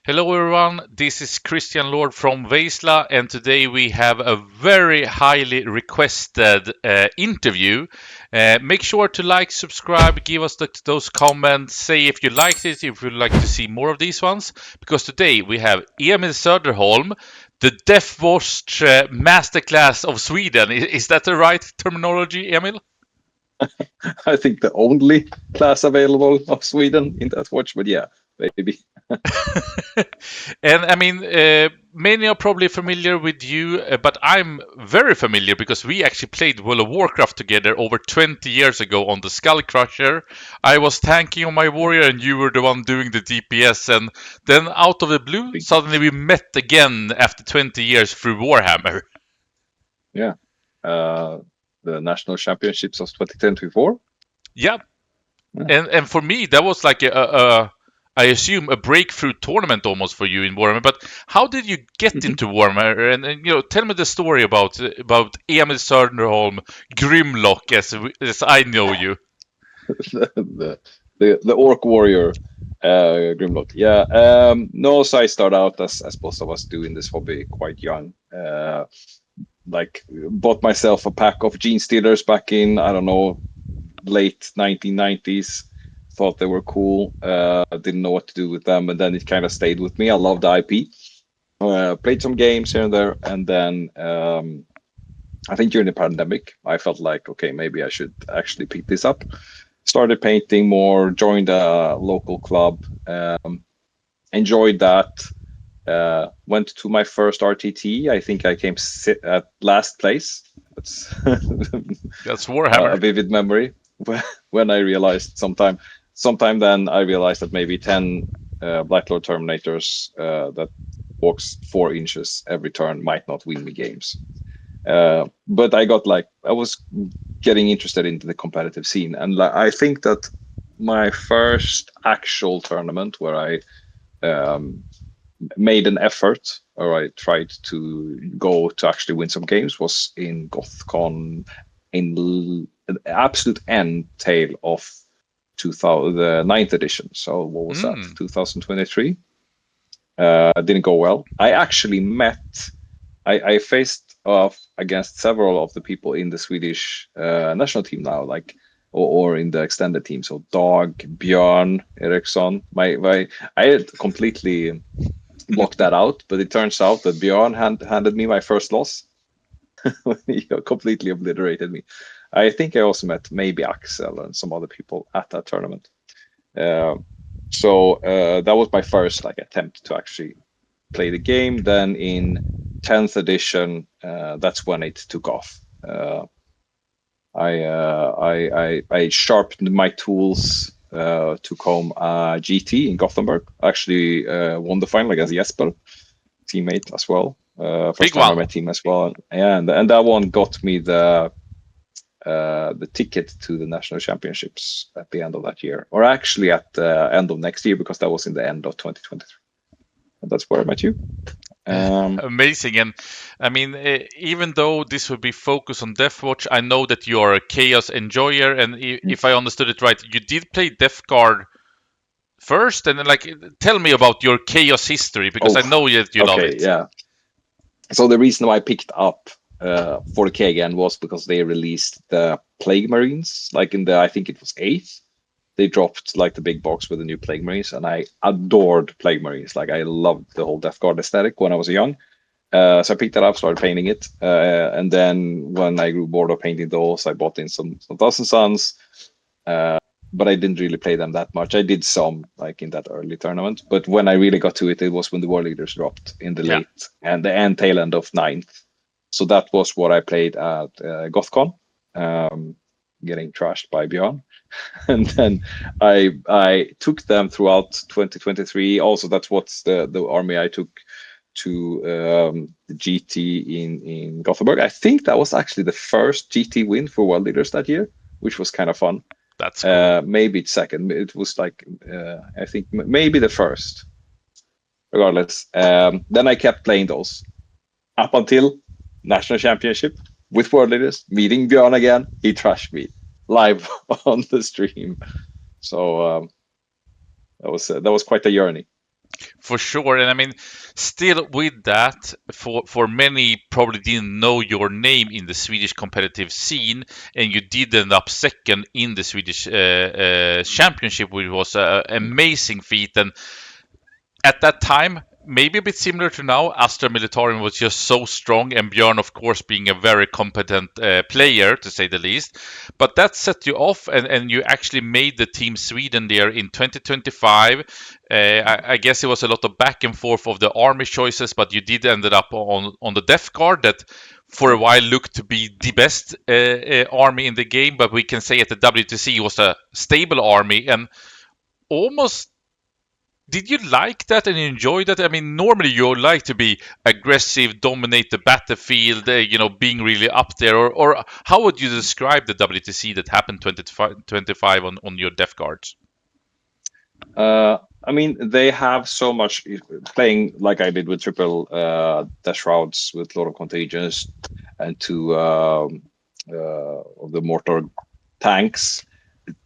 Hello, everyone. This is Christian Lord from Vaisla, and today we have a very highly requested interview. Make sure to like, subscribe, give us those comments, say if you liked it, if you'd like to see more of these ones, because today we have Emil Söderholm, the Deathwatch Masterclass of Sweden. Is that the right terminology, Emil? I think the only class available of Sweden in Deathwatch, but yeah, maybe. And I mean, many are probably familiar with you, but I'm very familiar because we actually played World of Warcraft together over 20 years ago on the Skull Crusher. I was tanking on my warrior, and you were the one doing the DPS. And then, out of the blue, suddenly we met again after 20 years through Warhammer. Yeah. The national championships of 2024. Yeah, Yeah. and for me, that was like I assume a breakthrough tournament almost for you in Warhammer. But how did you get into Warhammer? And tell me the story about Emil Söderholm, Grimlock, as I know you. the orc warrior, Grimlock. Yeah. No, so I started out as most of us do in this hobby quite young. Like bought myself a pack of Gene Stealers back in, I don't know, late 1990s. Thought they were cool. Didn't know what to do with them, and then it kind of stayed with me. I loved the IP. Played some games here and there, and then I think during the pandemic, I felt like, okay, maybe I should actually pick this up. Started painting more, joined a local club, enjoyed that. Went to my first I.T.T. I think I came at last place. That's That's a Warhammer. vivid memory. When I realized sometime then I realized that maybe 10 Black Lord Terminators that walks 4 inches every turn might not win me games. But I was getting interested into the competitive scene, and I think that my first actual tournament where I made an effort, or I tried to go to actually win some games, was in GothCon in the absolute end tail of 2000, the 9th edition. So what was that? 2023. Didn't go well. I faced off against several of the people in the Swedish national team now, like or in the extended team. So Dag, Björn, Eriksson. I had completely blocked that out, but it turns out that Björn handed me my first loss. He completely obliterated me. I think I also met maybe Axel and some other people at that tournament. So that was my first attempt to actually play the game. Then in 10th edition, that's when it took off. I sharpened my tools, took home a GT in Gothenburg. Actually won the final against Jesper, teammate as well. First Big time I one. met him as well, and that one got me the ticket to the national championships at the end of that year, or actually at the end of next year, because that was in the end of 2023. And that's where I met you. Amazing. And I mean, even though this would be focused on Deathwatch, I know that you are a chaos enjoyer. And if I understood it right, you did play Death Guard first. And then, tell me about your chaos history, because I know that you love it. Yeah. So the reason why I picked up 40K again was because they released the Plague Marines, like in the, I think it was 8th. They dropped like the big box with the new Plague Marines, and I adored Plague Marines. Like I loved the whole Death Guard aesthetic when I was young. So I picked that up, started painting it, and then when I grew bored of painting those, I bought in some Thousand Suns, but I didn't really play them that much. I did some like in that early tournament, but when I really got to it, it was when the War Leaders dropped in the late and the end tail end of 9th. So that was what I played at GothCon, getting trashed by Björn. And then I took them throughout 2023. Also, that's what's the army I took to the GT in Gothenburg. I think that was actually the first GT win for World Leaders that year, which was kind of fun. That's cool. Maybe it's second. It was like I think maybe the first. Regardless, then I kept playing those up until national championship with World Leaders, meeting Björn again. He trashed me live on the stream. So that was quite a journey. For sure, and I mean, still with that, for many probably didn't know your name in the Swedish competitive scene, and you did end up second in the Swedish championship, which was an amazing feat. And at that time, maybe a bit similar to now, Astra Militarum was just so strong, and Björn, of course, being a very competent player, to say the least. But that set you off, and you actually made the Team Sweden there in 2025. I guess it was a lot of back and forth of the army choices, but you did ended up on the Death Guard that for a while looked to be the best army in the game, but we can say at the WTC it was a stable army, and almost did you like that and enjoy that? I mean, normally you like to be aggressive, dominate the battlefield, being really up there. Or how would you describe the WTC that happened 2025 on your Death Guards? I mean, they have so much playing like I did with triple Death Shrouds with a lot of contagions and two of the mortar tanks.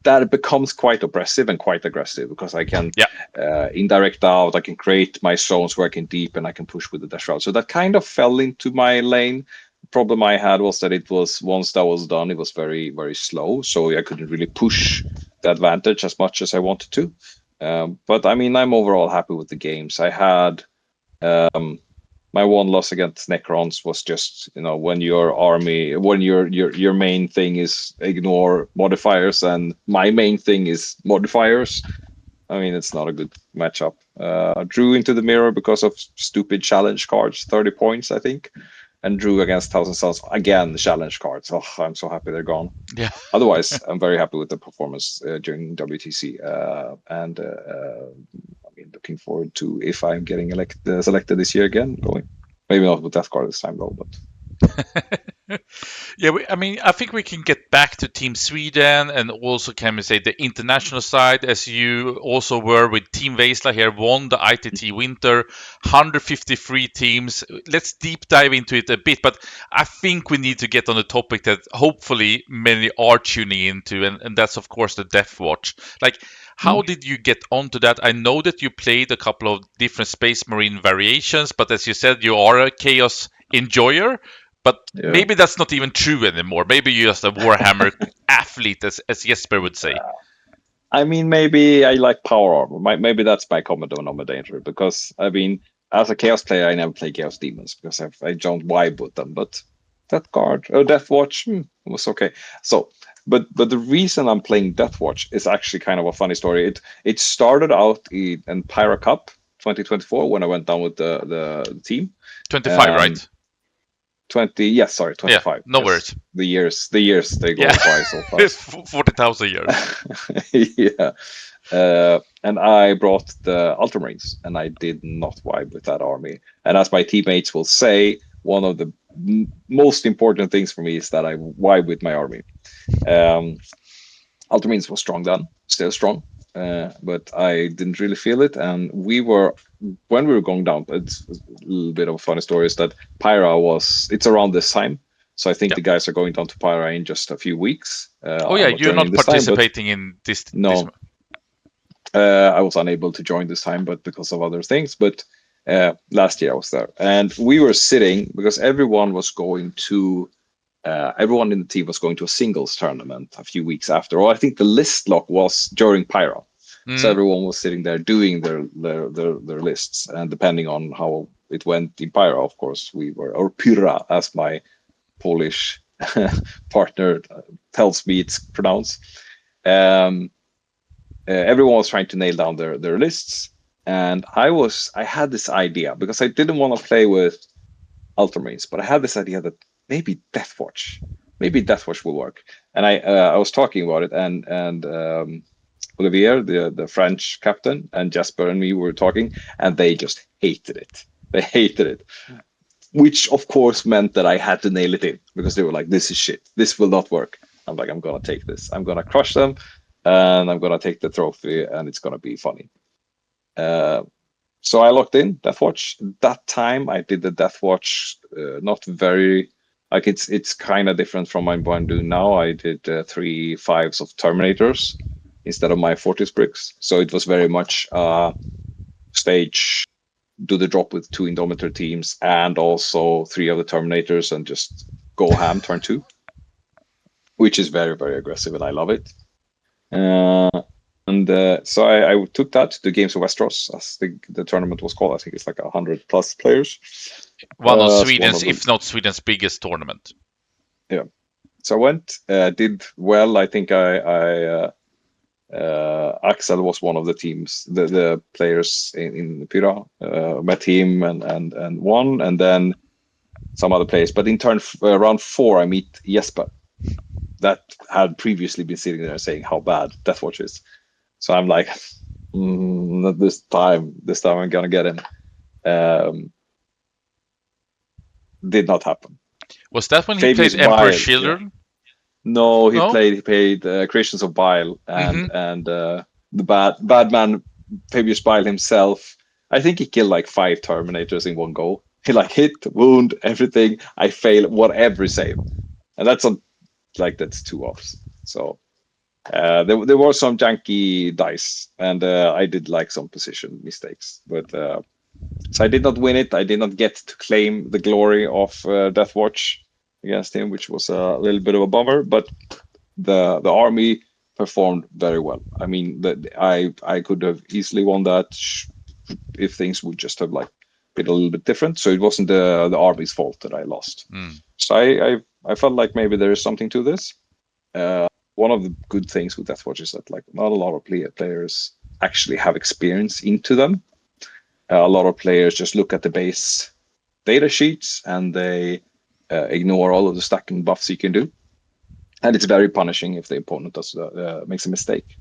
That it becomes quite oppressive and quite aggressive because I can indirect out, I can create my zones where I can deep and I can push with the Death Shroud. So that kind of fell into my lane. The problem I had was that it was, once that was done, it was very, very slow. So I couldn't really push the advantage as much as I wanted to. But I mean, I'm overall happy with the games. I had my one loss against Necrons was just, when your army, when your main thing is ignore modifiers and my main thing is modifiers. I mean, it's not a good matchup. Drew into the mirror because of stupid challenge cards, 30 points, I think. And drew against Thousand Suns again, the challenge cards. Oh, I'm so happy they're gone. Yeah. Otherwise, I'm very happy with the performance during WTC. And I mean, looking forward to if I'm getting selected this year again. Going, maybe not with Death Guard this time though, but. Yeah, I mean, I think we can get back to Team Sweden and also can we say the international side, as you also were with Team Vaisla here, won the I.T.T Winter, 153 teams. Let's deep dive into it a bit, but I think we need to get on a topic that hopefully many are tuning into, and that's of course the Deathwatch. Like, how did you get onto that? I know that you played a couple of different Space Marine variations, but as you said, you are a Chaos enjoyer. But maybe that's not even true anymore. Maybe you're just a Warhammer athlete, as Jesper would say. I mean, maybe I like power armor. Maybe that's my common denominator. Because, I mean, as a Chaos player, I never play Chaos Demons because I don't vibe with them. But Death Guard or Deathwatch was okay. So, but the reason I'm playing Deathwatch is actually kind of a funny story. It started out in Pyra Cup 2024 when I went down with the team. 25, right? 25. Yeah, no worries. The years they go by so fast. 40,000 years. Yeah. And I brought the Ultramarines, and I did not vibe with that army. And as my teammates will say, one of the most important things for me is that I vibe with my army. Ultramarines was strong then, still strong. But I didn't really feel it. And when we were going down, it's a little bit of a funny story, is that Pyra it's around this time. So I think the guys are going down to Pyra in just a few weeks. You're not participating in this. No. I was unable to join this time, but because of other things. But last year I was there. And we were sitting, because everyone was going to everyone in the team was going to a singles tournament a few weeks after. Or I think the list lock was during Pyra. So everyone was sitting there doing their lists. And depending on how it went in Pyra, of course, or Pyra, as my Polish partner tells me it's pronounced. Everyone was trying to nail down their lists. And I had this idea, because I didn't want to play with Ultramarines, but I had this idea that maybe Deathwatch will work. And I was talking about it, and Olivier, the French captain, and Jasper and me were talking, and they just hated it. They hated it, which of course meant that I had to nail it in, because they were like, "This is shit. This will not work." I'm like, "I'm gonna take this. I'm gonna crush them, and I'm gonna take the trophy, and it's gonna be funny." So I locked in Deathwatch. That time I did the Deathwatch, not very. Like it's kind of different from what I'm doing now. I did 3 5s of Terminators instead of my Fortis bricks. So it was very much stage, do the drop with 2 Indomitor teams and also 3 of the Terminators and just go ham turn 2, which is very, very aggressive, and I love it. So I took that to the Games of Westeros, as the tournament was called. I think it's like 100 plus players. One of Sweden's, if not Sweden's biggest tournament. Yeah. So I went, did well. I think Axel was one of the teams, the players in Pyra. Met him and won, and then some other players. But in round 4, I meet Jesper, that had previously been sitting there saying how bad Deathwatch is. So I'm like, not this time. This time I'm gonna get him. Did not happen. Was that when he played Emperor's Children? Yeah. No, he played Christians of Bile and the bad man Fabius Bile himself. I think he killed like 5 Terminators in one go. He like hit, wound, everything. I fail whatever save, and that's 2 offs. So there were some janky dice, and I did like some position mistakes, but so I did not win it. I did not get to claim the glory of Deathwatch against him, which was a little bit of a bummer. But the army performed very well. I mean, I could have easily won that if things would just have been a little bit different. So it wasn't the army's fault that I lost. So I felt like maybe there is something to this. One of the good things with Deathwatch is that not a lot of players actually have experience into them. A lot of players just look at the base data sheets and they ignore all of the stacking buffs you can do, and it's very punishing if the opponent makes a mistake.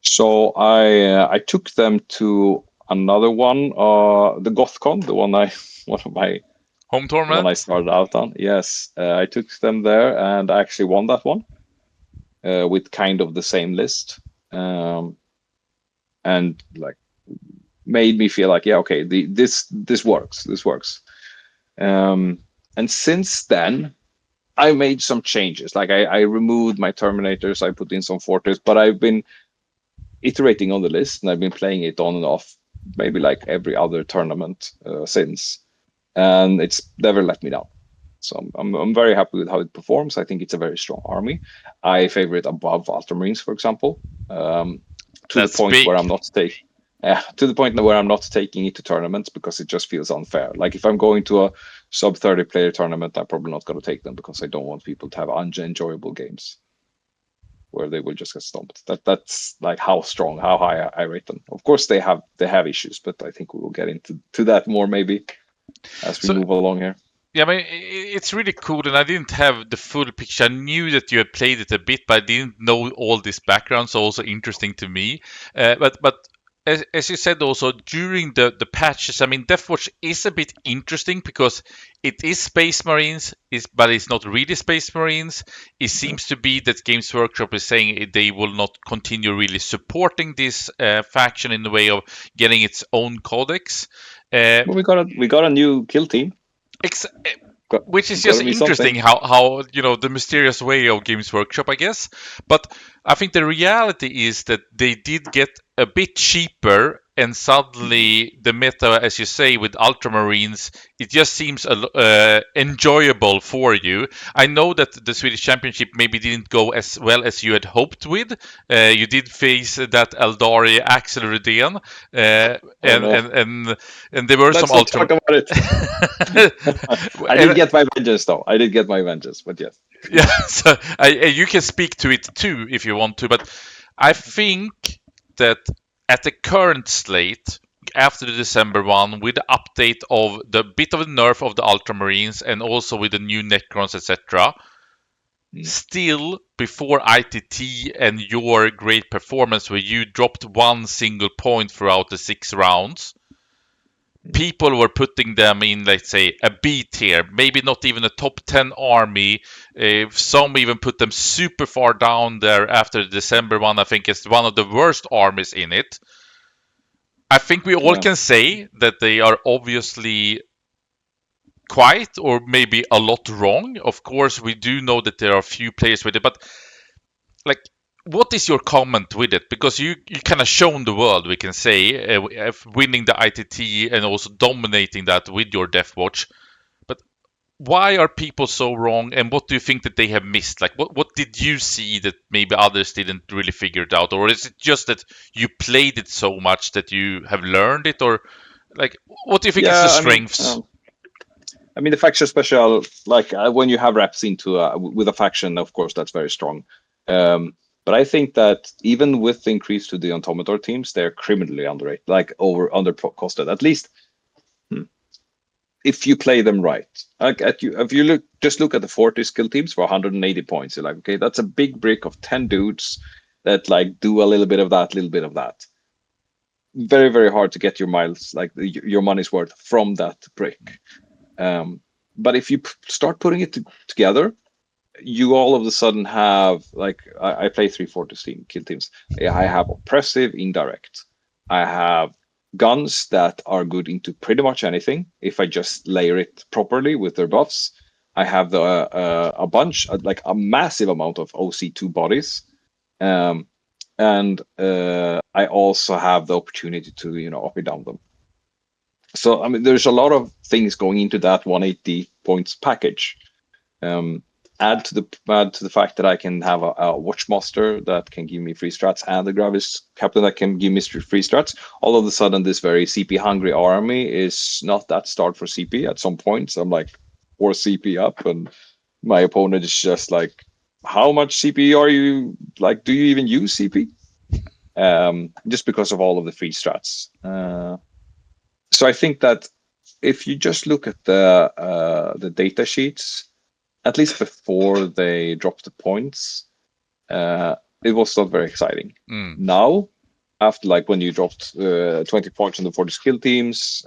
So I took them to another one, the GothCon, one of my home tournament. One I started out on. Yes, I took them there and I actually won that one with kind of the same list, and made me feel like, yeah, okay, this works. And since then, I made some changes. I removed my Terminators, I put in some Forters, but I've been iterating on the list and I've been playing it on and off, maybe every other tournament since, and it's never let me down. So I'm very happy with how it performs. I think it's a very strong army. I favor it above Ultramarines, for example, to the point where I'm not taking it to tournaments because it just feels unfair. If I'm going to a sub 30 player tournament, I'm probably not going to take them because I don't want people to have unenjoyable games where they will just get stomped. That's how high I rate them. Of course, they have issues, but I think we will get into that more maybe as we move along here. Yeah, I mean, it's really cool, and I didn't have the full picture. I knew that you had played it a bit, but I didn't know all this background, so also interesting to me. But as you said also, during the patches, I mean, Deathwatch is a bit interesting because it is Space Marines, but it's not really Space Marines. It seems to be that Games Workshop is saying they will not continue really supporting this faction in the way of getting its own codex. Well, we got a new kill team. Which is just interesting how the mysterious way of Games Workshop, I guess. But I think the reality is that they did get a bit cheaper, and suddenly the meta, as you say, with Ultramarines, it just seems enjoyable for you. I know that the Swedish Championship maybe didn't go as well as you had hoped with. You did face that Eldari Axel Rudén, and there were some Ultramarines. Talk about it. I did get my vengeance, though. But yes. Yeah, so you can speak to it too if you want to, but I think that at the current slate, after the December one, with the update of the bit of the nerf of the Ultramarines and also with the new Necrons, etc., still before I.T.T and your great performance where you dropped 1 single point throughout the 6 rounds, people were putting them in, let's say, a B tier, maybe not even a top 10 army. Some even put them super far down there after the December one. I think it's one of the worst armies in it. I think we all can say that they are obviously quite or maybe a lot wrong. Of course, we do know that there are a few players with it, but what is your comment with it? Because you kind of shown the world, we can say, winning the I.T.T and also dominating that with your Deathwatch. But why are people so wrong, and what do you think that they have missed? Like, what did you see that maybe others didn't really figure it out, or is it just that you played it so much that you have learned it, or like, what do you think is the Yeah, strengths? the faction special, like when you have reps into with a faction, of course, that's very strong. But I think that even with the increase to the Automator teams, they're criminally underrated, like undercosted. At least if you play them right. Like if you look at the 40 skill teams for 180 points, you're like, okay, that's a big brick of 10 dudes that like do a little bit of that, little bit of that. Very, very hard to get your miles, like your money's worth from that brick. But if you start putting it together, you all of a sudden have, like, I play 340 kill teams. I have oppressive, indirect. I have guns that are good into pretty much anything if I just layer it properly with their buffs. I have a bunch, like a massive amount of OC2 bodies. And I also have the opportunity to, up and down them. So, there's a lot of things going into that 180 points package. Add to the fact that I can have a Watchmaster that can give me free strats and the Gravis Captain that can give me free strats. All of a sudden, this very CP hungry army is not that starved for CP. At some points, I'm like 4 CP up, and my opponent is just like, "How much CP are you? Like, do you even use CP?" Just because of all of the free strats. So I think that if you just look at the data sheets, at least before they dropped the points, it was not very exciting. Now, after, like, when you dropped 20 points on the 40 skill teams,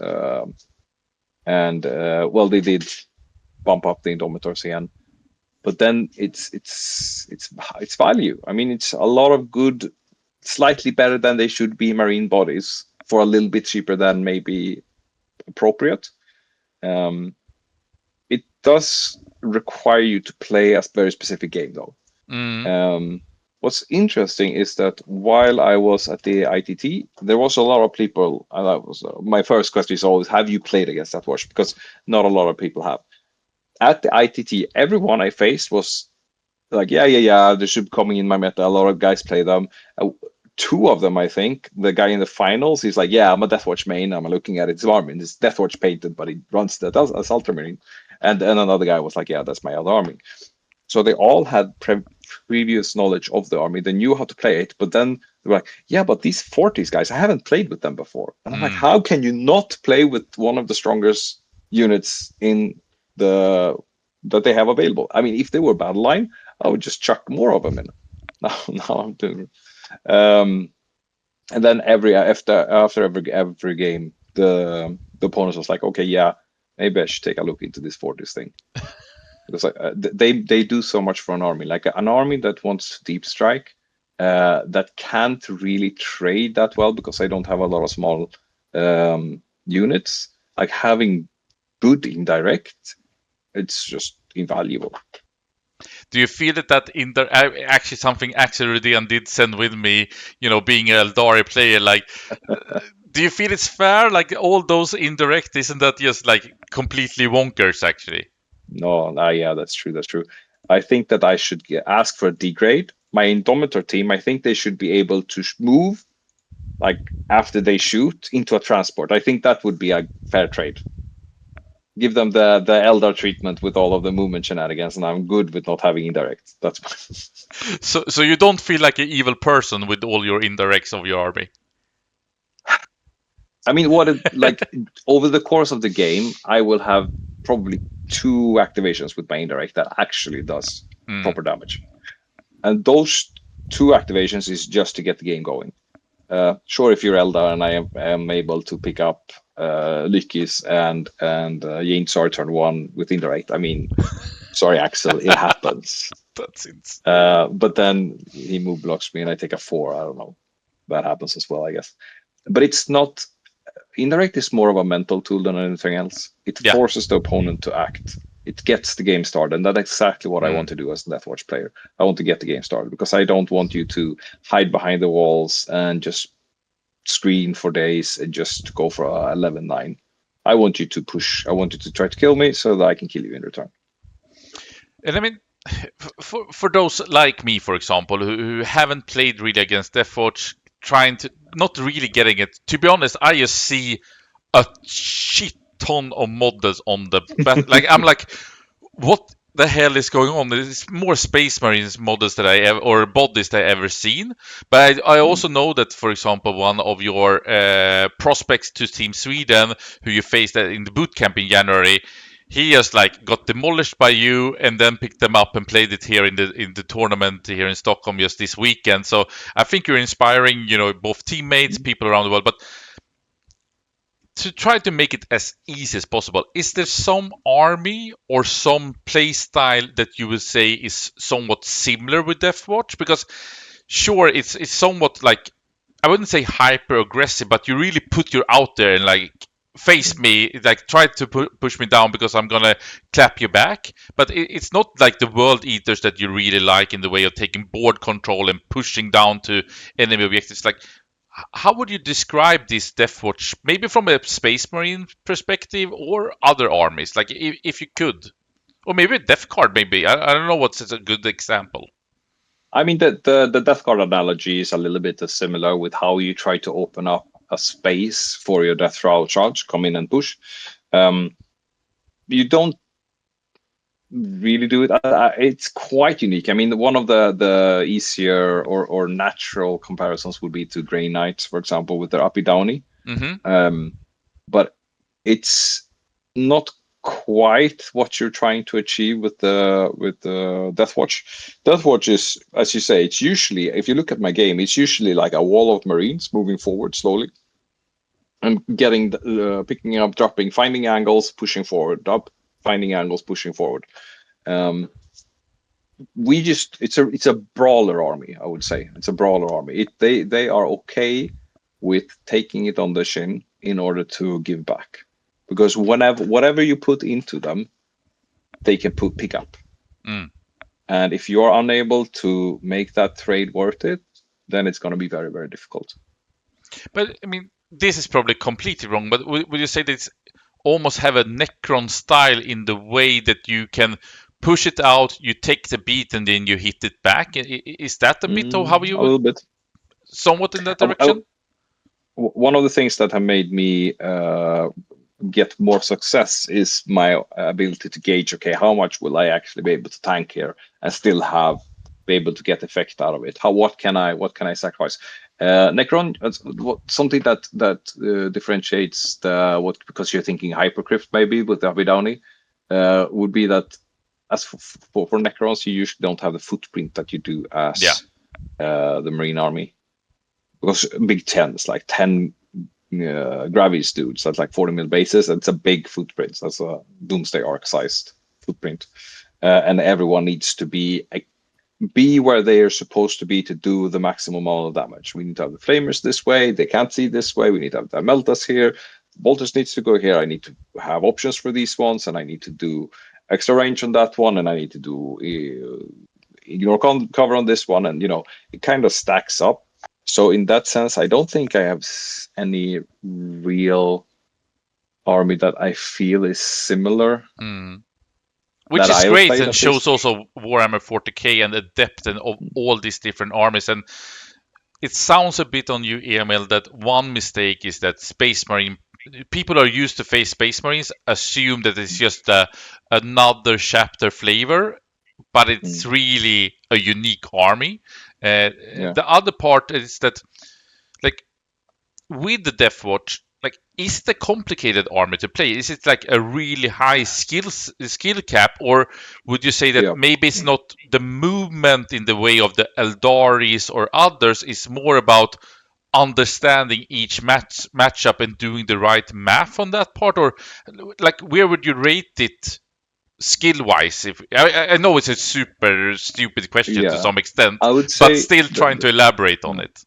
and they did bump up the Indomitors again, but then it's value. It's a lot of good, slightly better than they should be marine bodies for a little bit cheaper than maybe appropriate. It does require you to play a very specific game, though. What's interesting is that while I was at the I.T.T, there was a lot of people, and that was my first question is always, have you played against Deathwatch? Because not a lot of people have. At the I.T.T, everyone I faced was like, yeah, they should be coming in my meta. A lot of guys play them. Two of them, I think, the guy in the finals, he's like, yeah, I'm a Deathwatch main. I'm looking at its army. It's Deathwatch painted, but he runs that as Ultramarine. And another guy was like, yeah, that's my other army. So they all had previous knowledge of the army. They knew how to play it, but then they were like, yeah, but these 40s guys, I haven't played with them before. And I'm like, how can you not play with one of the strongest units in that they have available? If they were battle line, I would just chuck more of them in. Now I'm doing. And then after every game, the opponents was like, okay, yeah, maybe I should take a look into this 40s thing. Because they do so much for an army, like an army that wants deep strike, that can't really trade that well because they don't have a lot of small units. Like, having good indirect, it's just invaluable. Do you feel that actually something Axel Rudén did send with me, being an Eldari player, like, do you feel it's fair? Like, all those indirect, isn't that just like completely wonkers, actually? No, yeah, that's true. I think that I should ask for a degrade. My Indomitor team, I think they should be able to move, like, after they shoot into a transport. I think that would be a fair trade. Give them the Eldar treatment with all of the movement shenanigans, and I'm good with not having indirect. That's so you don't feel like an evil person with all your indirects of your army? Over the course of the game, I will have probably 2 activations with my indirect that actually does proper damage. And those 2 activations is just to get the game going. Sure, if you're Eldar and I am able to pick up Lykkis and Yainsar turn 1 with indirect, sorry, Axel, it happens. That's it. But then he move blocks me and I take a 4. I don't know. That happens as well, I guess. But it's not. Indirect is more of a mental tool than anything else. It forces the opponent to act. it gets the game started, and that's exactly what I want to do as a Deathwatch player. I want to get the game started because I don't want you to hide behind the walls and just screen for days and just go for a 11-9. I want you to push. I want you to try to kill me so that I can kill you in return. And I mean, for those like me, for example, who haven't played really against Deathwatch, trying to not really getting it. To be honest, I just see a shit ton of models on the like I'm like, what the hell is going on? It's more Space Marines models that I ever or bodies that I ever seen. But I also know that, for example, one of your prospects to Team Sweden, who you faced in the boot camp in January, he just like got demolished by you and then picked them up and played it here in the tournament here in Stockholm just this weekend. So I think you're inspiring, both teammates, people around the world, but to try to make it as easy as possible, is there some army or some play style that you would say is somewhat similar with Deathwatch? Because sure, it's somewhat like, I wouldn't say hyper aggressive, but you really put you out there and like face me, like try to push me down because I'm gonna clap you back. But it's not like the World Eaters that you really like in the way of taking board control and pushing down to enemy objectives. Like, how would you describe this Deathwatch, maybe from a Space Marine perspective or other armies, like if you could, or maybe a Death Guard, maybe I don't know what's a good example. I mean, the Death Guard analogy is a little bit similar with how you try to open up a space for your Death Row charge, come in and push. You don't really do it. It's quite unique. I mean, one of the easier or natural comparisons would be to Grey Knights, for example, with their uppy downy. But it's not quite what you're trying to achieve with the Deathwatch. Deathwatch is, as you say, it's usually, if you look at my game, it's usually like a wall of Marines moving forward slowly and getting picking up, dropping, finding angles, pushing forward, up, finding angles, pushing forward. It's a brawler army. I would say it's a brawler army. They are okay with taking it on the chin in order to give back, because whatever you put into them, they can pick up. And if you are unable to make that trade worth it, then it's going to be very, very difficult. But I mean, this is probably completely wrong, but would you say that it's almost have a Necron style in the way that you can push it out, you take the beat, and then you hit it back? Is that a bit of how you a little bit, somewhat in that direction? One of the things that have made me get more success is my ability to gauge, okay, how much will I actually be able to tank here and still be able to get effect out of it? What can I sacrifice? Necron, something that differentiates because you're thinking Hypercrypt maybe with the Abidani, would be that as for Necrons, you usually don't have the footprint that you do as the Marine Army, because Big 10 is like 10 Gravis dudes, that's like 40 mil bases. It's a big footprint. That's a Doomsday Arc sized footprint, and everyone needs to be where they are supposed to be to do the maximum amount of damage. We need to have the flamers this way. They can't see this way. We need to have the meltas here. Bolters needs to go here. I need to have options for these ones, and I need to do extra range on that one, and I need to do ignore cover on this one, and it kind of stacks up. So in that sense, I don't think I have any real army that I feel is similar. Which is great and shows also Warhammer 40k and the depth of all these different armies. And it sounds a bit on you, Emil, that one mistake is that Space Marine people are used to face Space Marines, assume that it's just another chapter flavor, but it's really a unique army. The other part is that, like, with the Deathwatch, like, is the complicated army to play? Is it like a really high skill cap, or would you say that maybe it's not the movement in the way of the Eldaris or others? Is more about understanding each matchup and doing the right math on that part, or like where would you rate it skill-wise? If I know it's a super stupid question to some extent, I would say, but still trying to elaborate on it.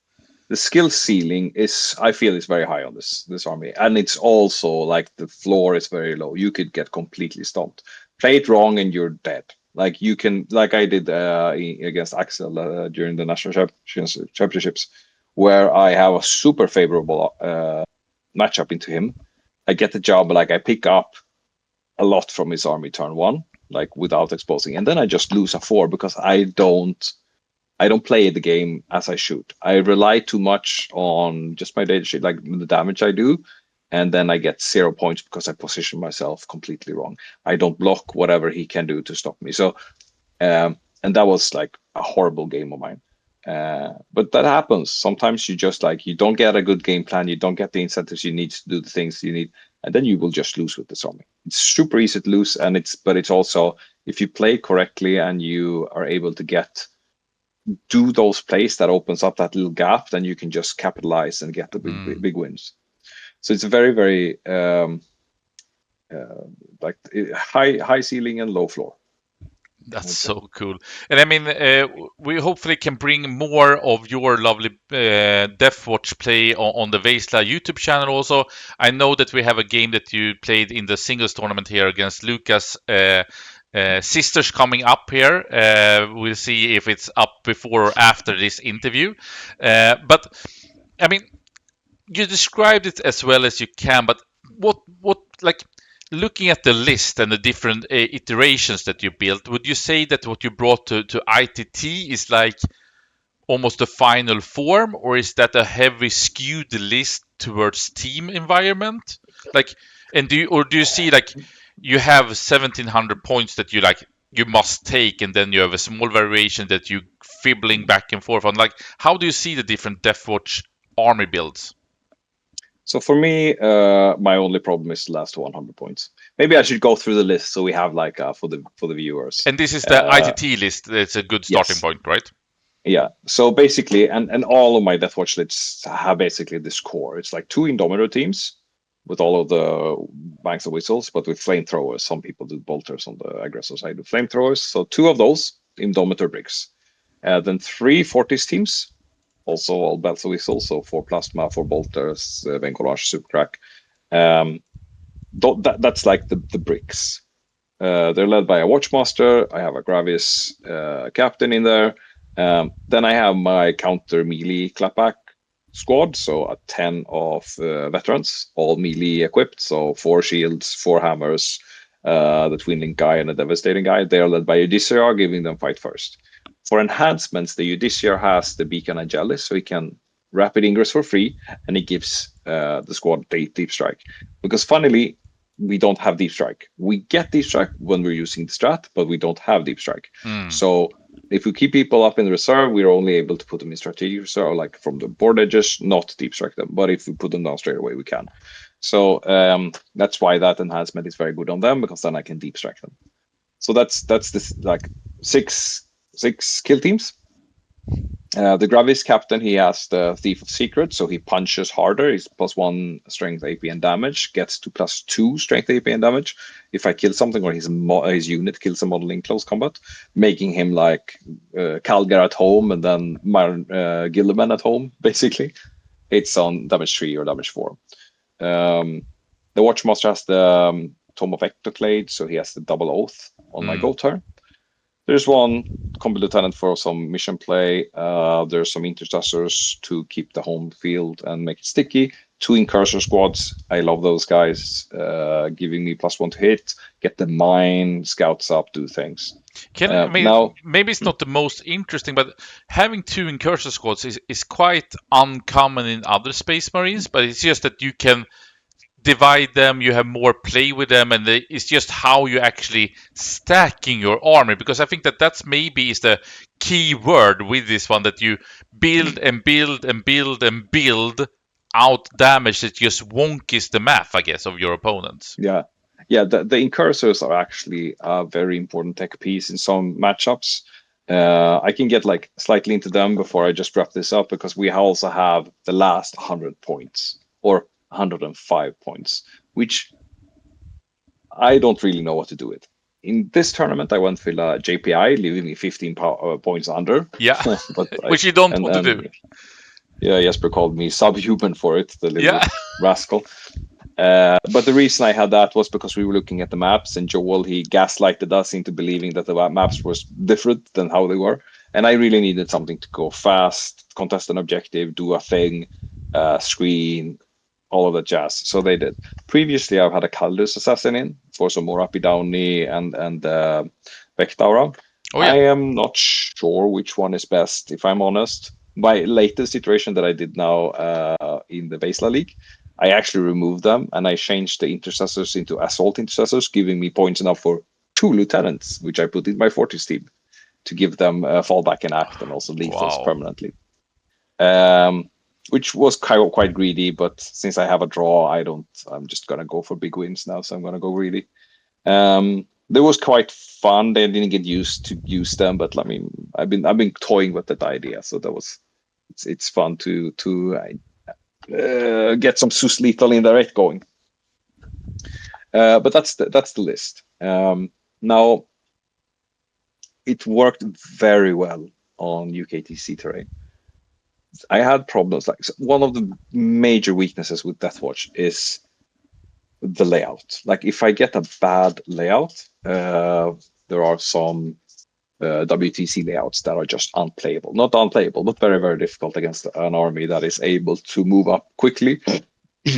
The skill ceiling I feel is very high on this army, and it's also like the floor is very low. You could get completely stomped. play it wrong and you're dead. Like you can, like I did against Axel during the national championships, where I have a super favorable matchup into him. I get the job, like I pick up a lot from his army turn one, like without exposing, and then I just lose a 4 because I don't play the game as I should. I rely too much on just my data sheet, like the damage I do, and then I get 0 points because I position myself completely wrong. I don't block whatever he can do to stop me. So, and that was like a horrible game of mine. But that happens. Sometimes you just you don't get a good game plan. You don't get the incentives you need to do the things you need, and then you will just lose with this army. It's super easy to lose, but it's also, if you play correctly and you are able to do those plays that opens up that little gap, then you can just capitalize and get the big wins. So it's a very, very high ceiling and low floor. That's so cool. And I mean, we hopefully can bring more of your lovely Deathwatch play on the Vaisla YouTube channel also. I know that we have a game that you played in the singles tournament here against Lucas Sisters coming up here. We'll see if it's up before or after this interview. But I mean, you described it as well as you can, but what like, looking at the list and the different iterations that you built, would you say that what you brought to I.T.T is like almost the final form, or is that a heavy skewed list towards team environment? Like, and do you see like you have 1,700 points that you must take, and then you have a small variation that you fibbling back and forth on? Like, how do you see the different Deathwatch army builds? So for me, my only problem is the last 100 points. Maybe I should go through the list so we have for the viewers. And this is the I.T.T list. It's a good starting point, right? Yeah. So basically, and all of my Deathwatch lists have basically this core. It's like 2 Indomitor teams with all of the banks of whistles, but with flamethrowers. Some people do bolters on the aggressor side with flamethrowers. So 2 of those Indomitor bricks. Then 3 Fortis teams. Also all bells and whistles, so 4 plasma, 4 bolters, Venkolage, Supercrack. That's like the bricks. They're led by a Watchmaster. I have a Gravis captain in there. Then I have my counter melee clapback squad, so a 10 of veterans, all melee equipped. So 4 shields, 4 hammers, the twin link guy and a devastating guy. They are led by Odysseus, giving them fight first. For enhancements, the Odysseus has the Beacon Angelis, so he can rapid ingress for free, and he gives the squad deep strike. Because funnily, we don't have deep strike. We get deep strike when we're using the strat, but we don't have deep strike. So if we keep people up in the reserve, we're only able to put them in strategic reserve, like from the board edges, not deep strike them. But if we put them down straight away, we can. So that's why that enhancement is very good on them, because then I can deep strike them. So that's this like six kill teams. The Gravis captain, he has the Thief of Secrets, so he punches harder. He's +1 strength, AP, and damage. Gets to +2 strength, AP, and damage if I kill something or his unit kills a model in close combat, making him like Calgar at home and then Gilliman at home, basically. It's on damage 3 or damage 4. The Watchmaster has the Tome of Ectoclade, so he has the double oath on my go turn. There's 1 combat lieutenant for some mission play. There's some intercessors to keep the home field and make it sticky. 2 incursor squads. I love those guys, giving me +1 to hit, get the mine, scouts up, do things. Now, maybe it's not the most interesting, but having 2 incursor squads is quite uncommon in other Space Marines, but it's just that you can divide them, you have more play with them, and it's just how you actually stacking your army, because I think that's maybe is the key word with this one, that you build and build and build and build out damage that just wonkies the math, I guess, of your opponents. Yeah, the incursors are actually a very important tech piece in some matchups. I can get like slightly into them before I just wrap this up, because we also have the last 100 points or 105 points, which I don't really know what to do with. In this tournament, I went for JPI, leaving me 15 points under. Yeah, which you don't want to do. Yeah, Jesper called me subhuman for it, the little rascal. But the reason I had that was because we were looking at the maps, and Joel, he gaslighted us into believing that the maps was different than how they were. And I really needed something to go fast, contest an objective, do a thing, screen, all of that jazz. So they did. Previously, I've had a Kaldus Assassin in for some more uppy downy and Vectaura. Oh, yeah. I am not sure which one is best, if I'm honest. My latest iteration that I did now in the Vesla League, I actually removed them and I changed the intercessors into assault intercessors, giving me points enough for 2 lieutenants, which I put in my Fortress team to give them fallback and act and also lethals permanently. Which was quite greedy, but since I have a draw, I'm just gonna go for big wins now, so I'm gonna go greedy. They was quite fun. They didn't get used to use them, but I mean, I've been toying with that idea, so it's fun to get some sus lethal indirect going. But that's the list. Now, it worked very well on UKTC terrain. I had problems. Like one of the major weaknesses with Deathwatch is the layout. Like if I get a bad layout, there are some WTC layouts that are just unplayable. Not unplayable, but very, very difficult against an army that is able to move up quickly.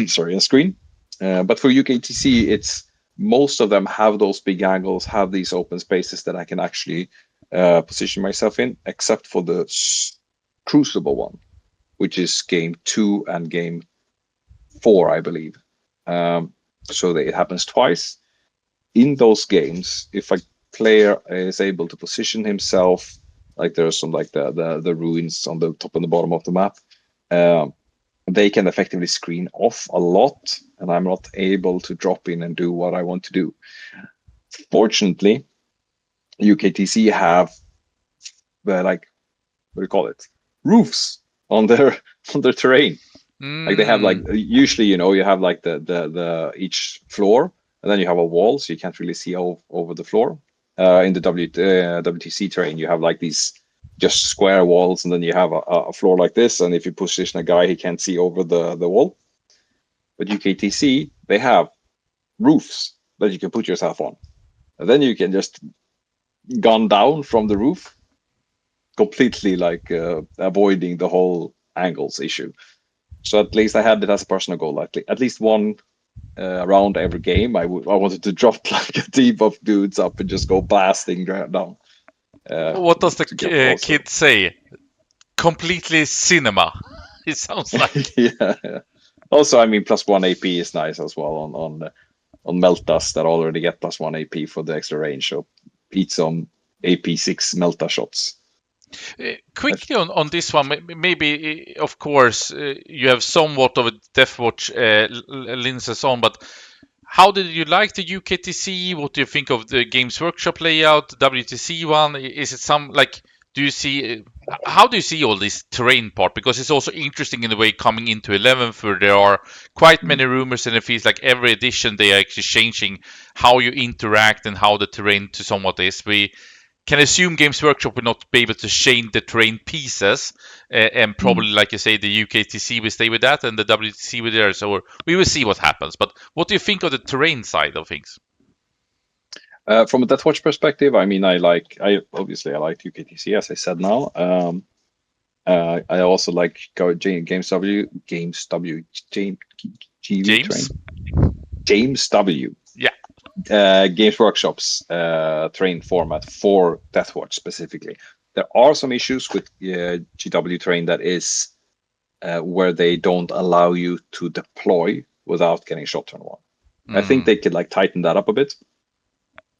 Sorry, on screen. But for UKTC, it's most of them have those big angles, have these open spaces that I can actually position myself in, except for the Crucible one, which is game 2 and game 4, I believe. So that it happens twice. In those games, if a player is able to position himself, like there's some like the ruins on the top and the bottom of the map, they can effectively screen off a lot, and I'm not able to drop in and do what I want to do. Fortunately, UKTC have like, what do you call it, roofs on their terrain. Like they have like usually, you have like the each floor, and then you have a wall, so you can't really see over the floor. In the WTC terrain, you have like these just square walls, and then you have a floor like this, and if you position a guy, he can't see over the wall. But UKTC, they have roofs that you can put yourself on, and then you can just gun down from the roof, completely like avoiding the whole angles issue. So at least I had it as a personal goal. At least one round every game, I wanted to drop like a team of dudes up and just go blasting down. What does the kid say? Completely cinema. It sounds like. Yeah. Also, I mean, +1 AP is nice as well on Meltas that already get +1 AP for the extra range. So eat some AP6 Melta shots. Quickly on this one, maybe of course you have somewhat of a Deathwatch lenses on, but how did you like the UKTC? What do you think of the Games Workshop layout, WTC one? Is it some like? Do you see how do you see all this terrain part? Because it's also interesting in the way coming into 11th, where there are quite many rumors, and it feels like every edition they are actually changing how you interact and how the terrain to somewhat is. We can assume Games Workshop will not be able to change the terrain pieces, and probably, like you say, the UKTC will stay with that, and the WTC with theirs, or we will see what happens. But what do you think of the terrain side of things? From a Deathwatch perspective, I mean, I obviously like UKTC, as I said now. I also like James W. James W. Yeah. Games Workshop's terrain format for Deathwatch specifically. There are some issues with GW terrain that is where they don't allow you to deploy without getting shot turn 1. I think they could like tighten that up a bit.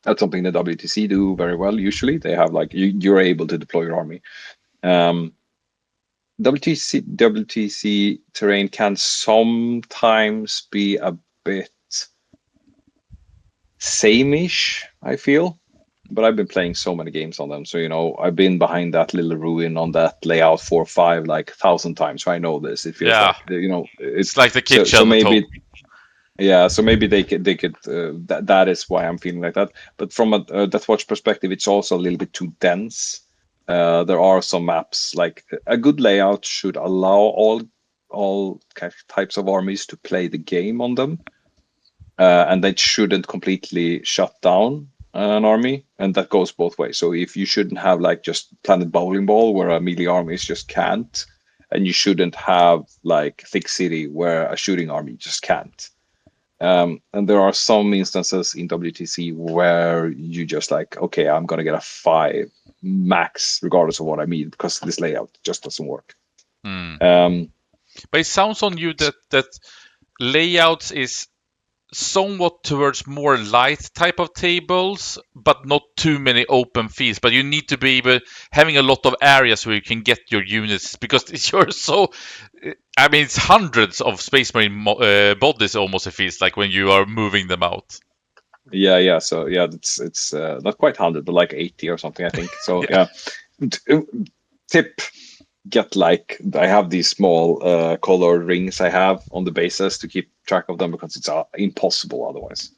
That's something that WTC do very well. Usually, they have like you're able to deploy your army. WTC terrain can sometimes be a bit same-ish, I feel, but I've been playing so many games on them, so I've been behind that little ruin on that layout 4-5 like 1,000 times. So I know this. It feels like it's like the kitchen. So maybe. Yeah, so maybe they could. That is why I'm feeling like that. But from a Deathwatch perspective, it's also a little bit too dense. There are some maps like a good layout should allow all types of armies to play the game on them. and that shouldn't completely shut down an army, and that goes both ways. So if you shouldn't have like just Planet Bowling Ball where a melee army just can't, and you shouldn't have like Thick City where a shooting army just can't. And there are some instances in WTC where you just like, okay, I'm gonna get a 5 max regardless of what I need because this layout just doesn't work. But it sounds on you that layouts is somewhat towards more light type of tables, but not too many open fields. But you need to be able having a lot of areas where you can get your units because you're so. I mean, it's hundreds of Space Marine bodies almost. It feels like when you are moving them out. Yeah. So yeah, it's not quite 100, but like 80 or something, I think. So yeah. Tip. Get like I have these small colored rings I have on the bases to keep track of them because it's impossible otherwise.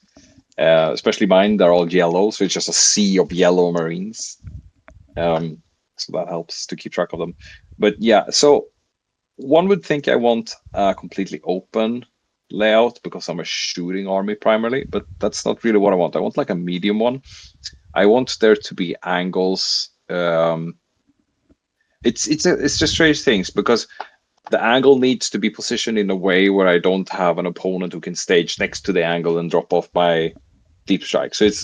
Especially mine, they're all yellow, so it's just a sea of yellow Marines. So that helps to keep track of them. But yeah, so one would think I want a completely open layout because I'm a shooting army primarily, but that's not really what I want. I want like a medium one. I want there to be angles. It's just strange things because the angle needs to be positioned in a way where I don't have an opponent who can stage next to the angle and drop off my deep strike. So it's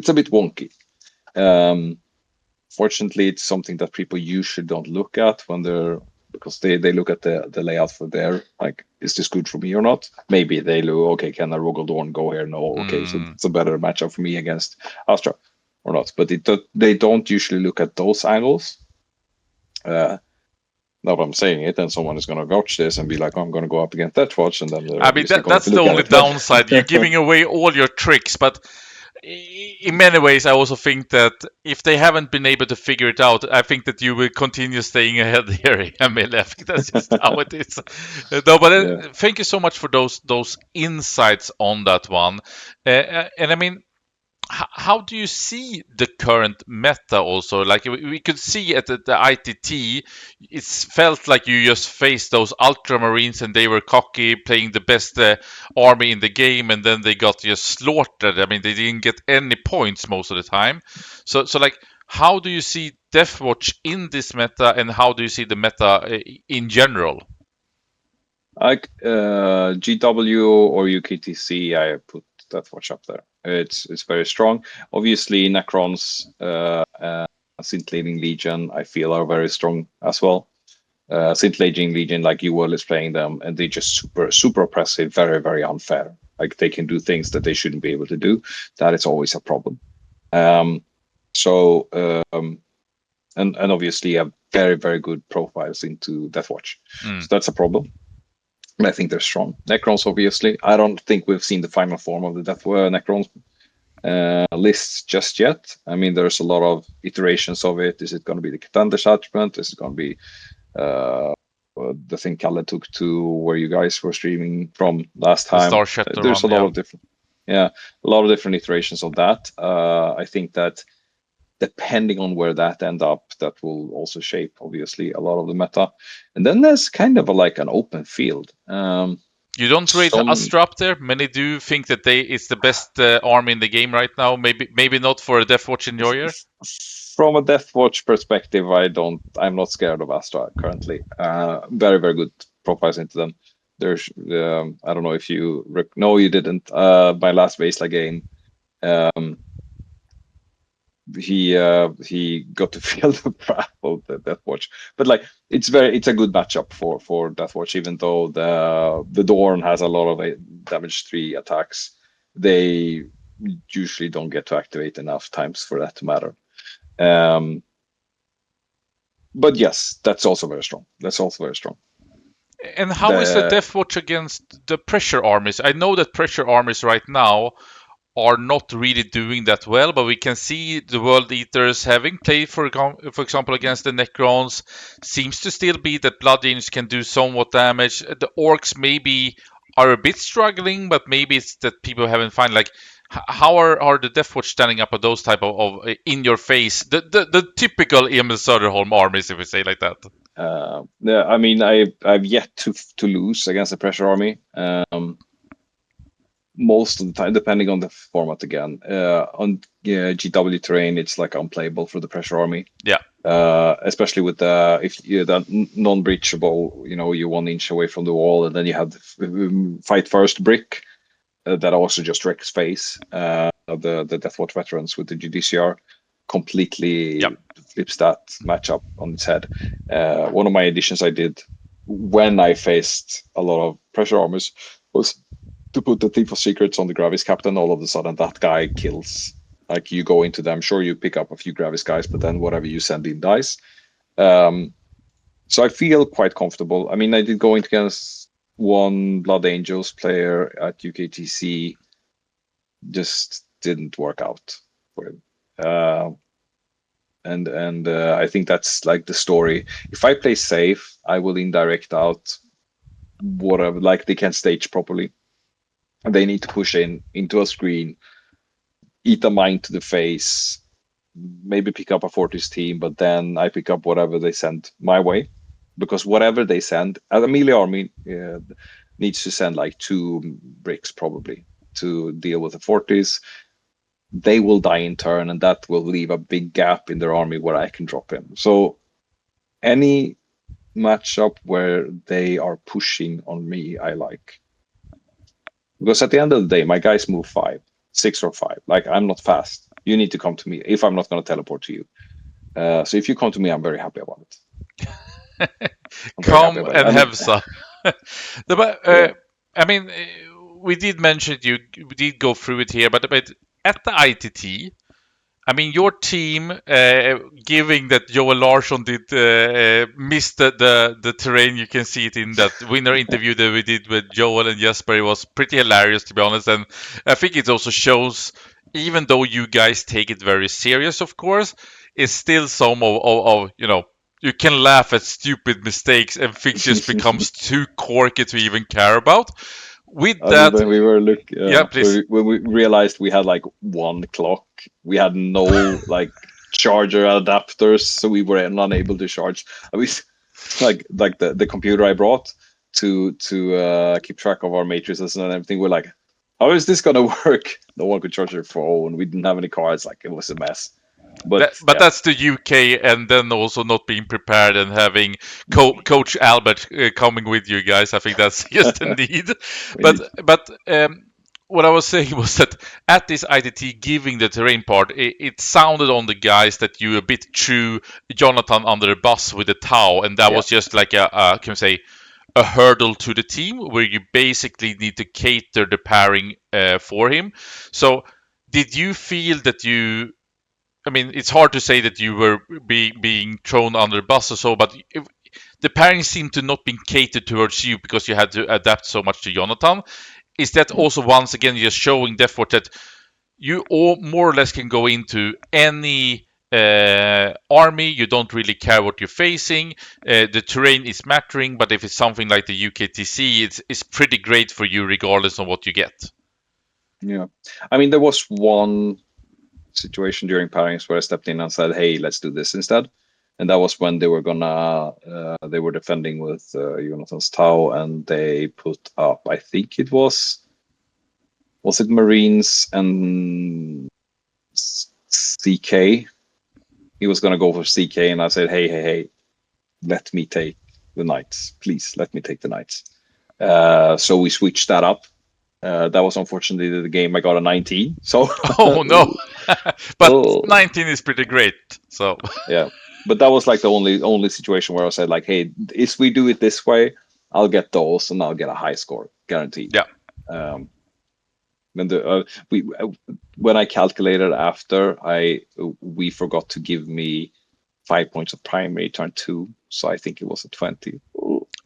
a bit wonky. Fortunately, it's something that people usually don't look at when they're because they look at the layout for their like, is this good for me or not? Maybe they look, okay, can a Rogaldorn go here? No, okay, so it's a better matchup for me against Astra or not. But they don't usually look at those angles. Now I'm saying it, and someone is going to watch this and be like, oh, I'm going to go up against Deathwatch, and then I mean that's the only downside. You're giving away all your tricks, but in many ways, I also think that if they haven't been able to figure it out, I think that you will continue staying ahead here, Emil. I think that's just how it is. No, but thank you so much for those insights on that one. And I mean, how do you see the current meta also? Like we could see at the I.T.T, it felt like you just faced those Ultramarines and they were cocky, playing the best army in the game, and then they got just slaughtered. I mean, they didn't get any points most of the time. So like, how do you see Deathwatch in this meta, and how do you see the meta in general? Like GW or UKTC, I put Deathwatch up there. It's very strong. Obviously, Necrons, Scintillating Legion, I feel are very strong as well. Scintillating Legion, like UL is playing them, and they're just super oppressive, very very unfair. Like they can do things that they shouldn't be able to do. That is always a problem. And obviously have very very good profiles into Deathwatch, so that's a problem. And I think they're strong. Necrons, obviously. I don't think we've seen the final form of the Necrons lists just yet. I mean, there's a lot of iterations of it. Is it going to be the Contender attachment? Is it going to be the thing Kalle took to where you guys were streaming from last time? There's a lot of different, a lot of different iterations of that. I think that depending on where that end up, that will also shape obviously a lot of the meta. And then there's kind of like an open field. You don't rate Astra up there. Many do think that it's the best army in the game right now. Maybe not for a Deathwatch in your year. From a Deathwatch perspective, I'm not scared of Astra currently. Very very good profiles into them. There's I don't know if you no, you didn't. My last Vaisla game. He got to feel the wrath of the Deathwatch, but like it's a good matchup for Deathwatch. Even though the Dorn has a lot of damage 3 attacks, they usually don't get to activate enough times for that to matter. But yes, that's also very strong. And how is the Deathwatch against the pressure armies? I know that pressure armies right now are not really doing that well, but we can see the World Eaters having played, for example, against the Necrons, seems to still be that Blood Angels can do somewhat damage. The Orcs maybe are a bit struggling, but maybe it's that people haven't found, like, how are the Deathwatch standing up at those type of in your face, the typical Emil Söderholm armies, if we say like that? Yeah, I mean, I've yet to lose against the pressure army. most of the time, depending on the format again. On GW terrain, it's like unplayable for the pressure army. Yeah. Especially with if you that non-breachable, you're 1 inch away from the wall, and then you have the fight first brick that also just wrecks face. The Deathwatch veterans with the GDCR completely flips that matchup on its head. One of my additions I did when I faced a lot of pressure armors was to put the Thief of Secrets on the Gravis Captain. All of a sudden, that guy kills. Like, you go into them, sure, you pick up a few Gravis guys, but then whatever you send in dies. So I feel quite comfortable. I mean, I did go against one Blood Angels player at UKTC. Just didn't work out for him. And I think that's like the story. If I play safe, I will indirect out whatever, like they can stage properly. And they need to push into a screen, eat a mine to the face, maybe pick up a Fortis team, but then I pick up whatever they send my way. Because whatever they send, a melee army needs to send like 2 bricks probably to deal with the Fortis. They will die in turn, and that will leave a big gap in their army where I can drop in. So any matchup where they are pushing on me, I like. Because at the end of the day, my guys move 5, 6 or 5. Like, I'm not fast. You need to come to me if I'm not going to teleport to you. So if you come to me, I'm very happy about it. Come and have some. I mean, we did mention we did go through it here, but at the I.T.T, I mean, your team, giving that Joel Larsson did miss the terrain, you can see it in that winner interview that we did with Joel and Jesper. It was pretty hilarious, to be honest, and I think it also shows, even though you guys take it very serious, of course, it's still some of you can laugh at stupid mistakes and things just becomes too quirky to even care about. With that, when we were please. when we realized we had like 1 clock, we had no like charger adapters, so we were unable to charge. I mean, like the computer I brought to keep track of our matrices and everything. We're like, how is this gonna work? No one could charge their phone. We didn't have any cards. Like, it was a mess. But that's the UK, and then also not being prepared and having Coach Albert coming with you guys. I think that's just a need. But what I was saying was that at this I.T.T giving the terrain part, it sounded on the guys that you a bit threw Jonathan under the bus with the Tau, and that was just like can we say, a hurdle to the team where you basically need to cater the pairing for him. So did you feel that I mean, it's hard to say that you were being thrown under the bus or so, but the pairing seemed to not be catered towards you because you had to adapt so much to Jonathan. Is that also, once again, just showing Deathwatch that you all more or less can go into any army, you don't really care what you're facing, the terrain is mattering, but if it's something like the UKTC, it's pretty great for you regardless of what you get? Yeah. I mean, there was one situation during pairings where I stepped in and said, hey, let's do this instead. And that was when they were they were defending with Jonathan's Tau, and they put up, I think it was it Marines and CK? He was going to go for CK, and I said, hey, let me take the Knights. Please, let me take the Knights. So we switched that up. That was unfortunately the game I got a 19. So oh no, but 19 is pretty great. So yeah, but that was like the only situation where I said like, hey, if we do it this way, I'll get those and I'll get a high score guaranteed. Yeah. And when I calculated after, we forgot to give me 5 points of primary turn 2, so I think it was a 20.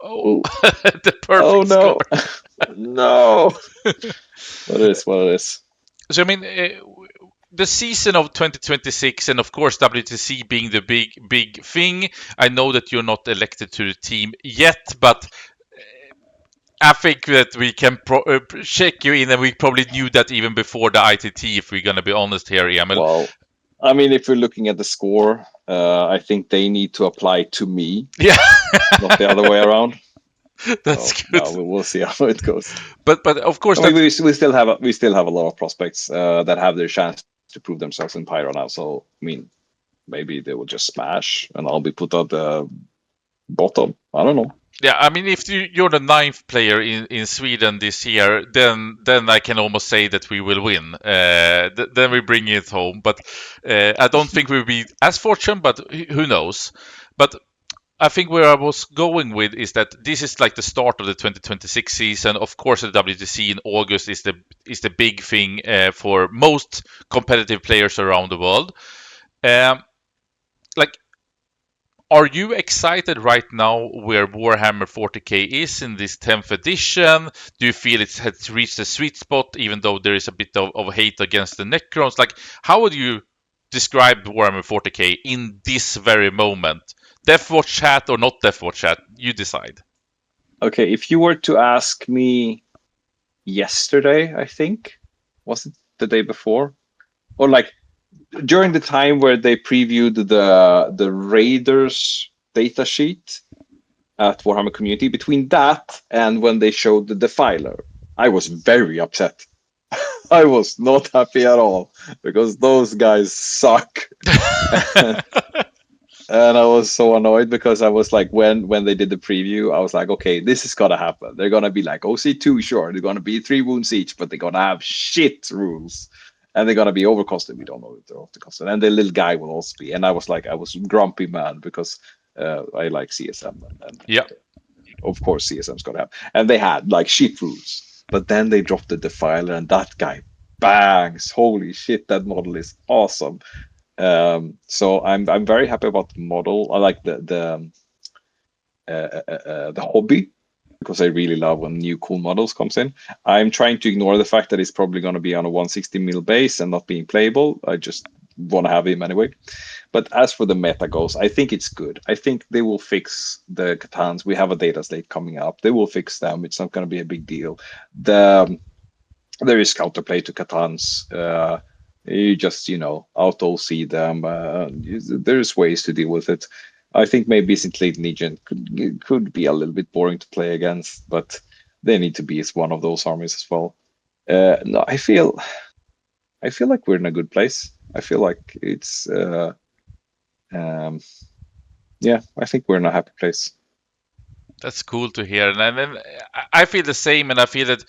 Oh, the perfect score. No. What it is. So I mean, the season of 2026, and of course WTC being the big thing. I know that you're not elected to the team yet, but I think that we can check you in, and we probably knew that even before the I.T.T, if we're going to be honest here, Emil. Well, I mean, if we're looking at the score, I think they need to apply to me. Yeah. Not the other way around. That's So good. no, we'll see how it goes. But of course I mean, that we still have a lot of prospects that have their chance to prove themselves in Pyro now. So I mean, maybe they will just smash, and I'll be put at the bottom. I don't know. yeah, I mean, if you're the ninth player in Sweden this year, then I can almost say that we will win. Then we bring it home. But I don't think we'll be as fortunate, but who knows? But I think where I was going with is that this is like the start of the 2026 season. Of course, the WTC in August is the big thing for most competitive players around the world. Um, like, are you excited right now where Warhammer 40k is in this 10th edition? Do you feel it has reached the sweet spot, even though there is a bit of hate against the Necrons? Like, how would you describe Warhammer 40k in this very moment? Deathwatch chat or not Deathwatch chat? You decide. Okay, if you were to ask me yesterday, I think was it the day before, or like during the time where they previewed the Raiders data sheet at Warhammer Community, between that and when they showed the Defiler, I was very upset. I was not happy at all because those guys suck. And I was so annoyed because I was like, when they did the preview, I was like, okay, this is gonna happen. They're gonna be like OC2, sure, they're gonna be 3 wounds each, but they're gonna have shit rules. And they're gonna be overcosted. We don't know if they're overcosted. And the little guy will also be. And I was like, I was grumpy man because I like CSM and Yeah. of course CSM's gonna have. And they had like shit rules. But then they dropped the Defiler and that guy bangs. Holy shit, that model is awesome. So I'm very happy about the model. I like the hobby because I really love when new cool models comes in. I'm trying to ignore the fact that it's probably going to be on a 160 mil base and not being playable. I just want to have him anyway. But as for the meta goes, I think it's good. I think they will fix the Catans. We have a data slate coming up. They will fix them. It's not going to be a big deal. There is counterplay to Catans. You just auto see them. There's ways to deal with it. I think maybe St. Legion could be a little bit boring to play against, but they need to be as one of those armies as well. No, I feel like we're in a good place. I feel like it's yeah, I think we're in a happy place. That's cool to hear. And I feel the same, and I feel that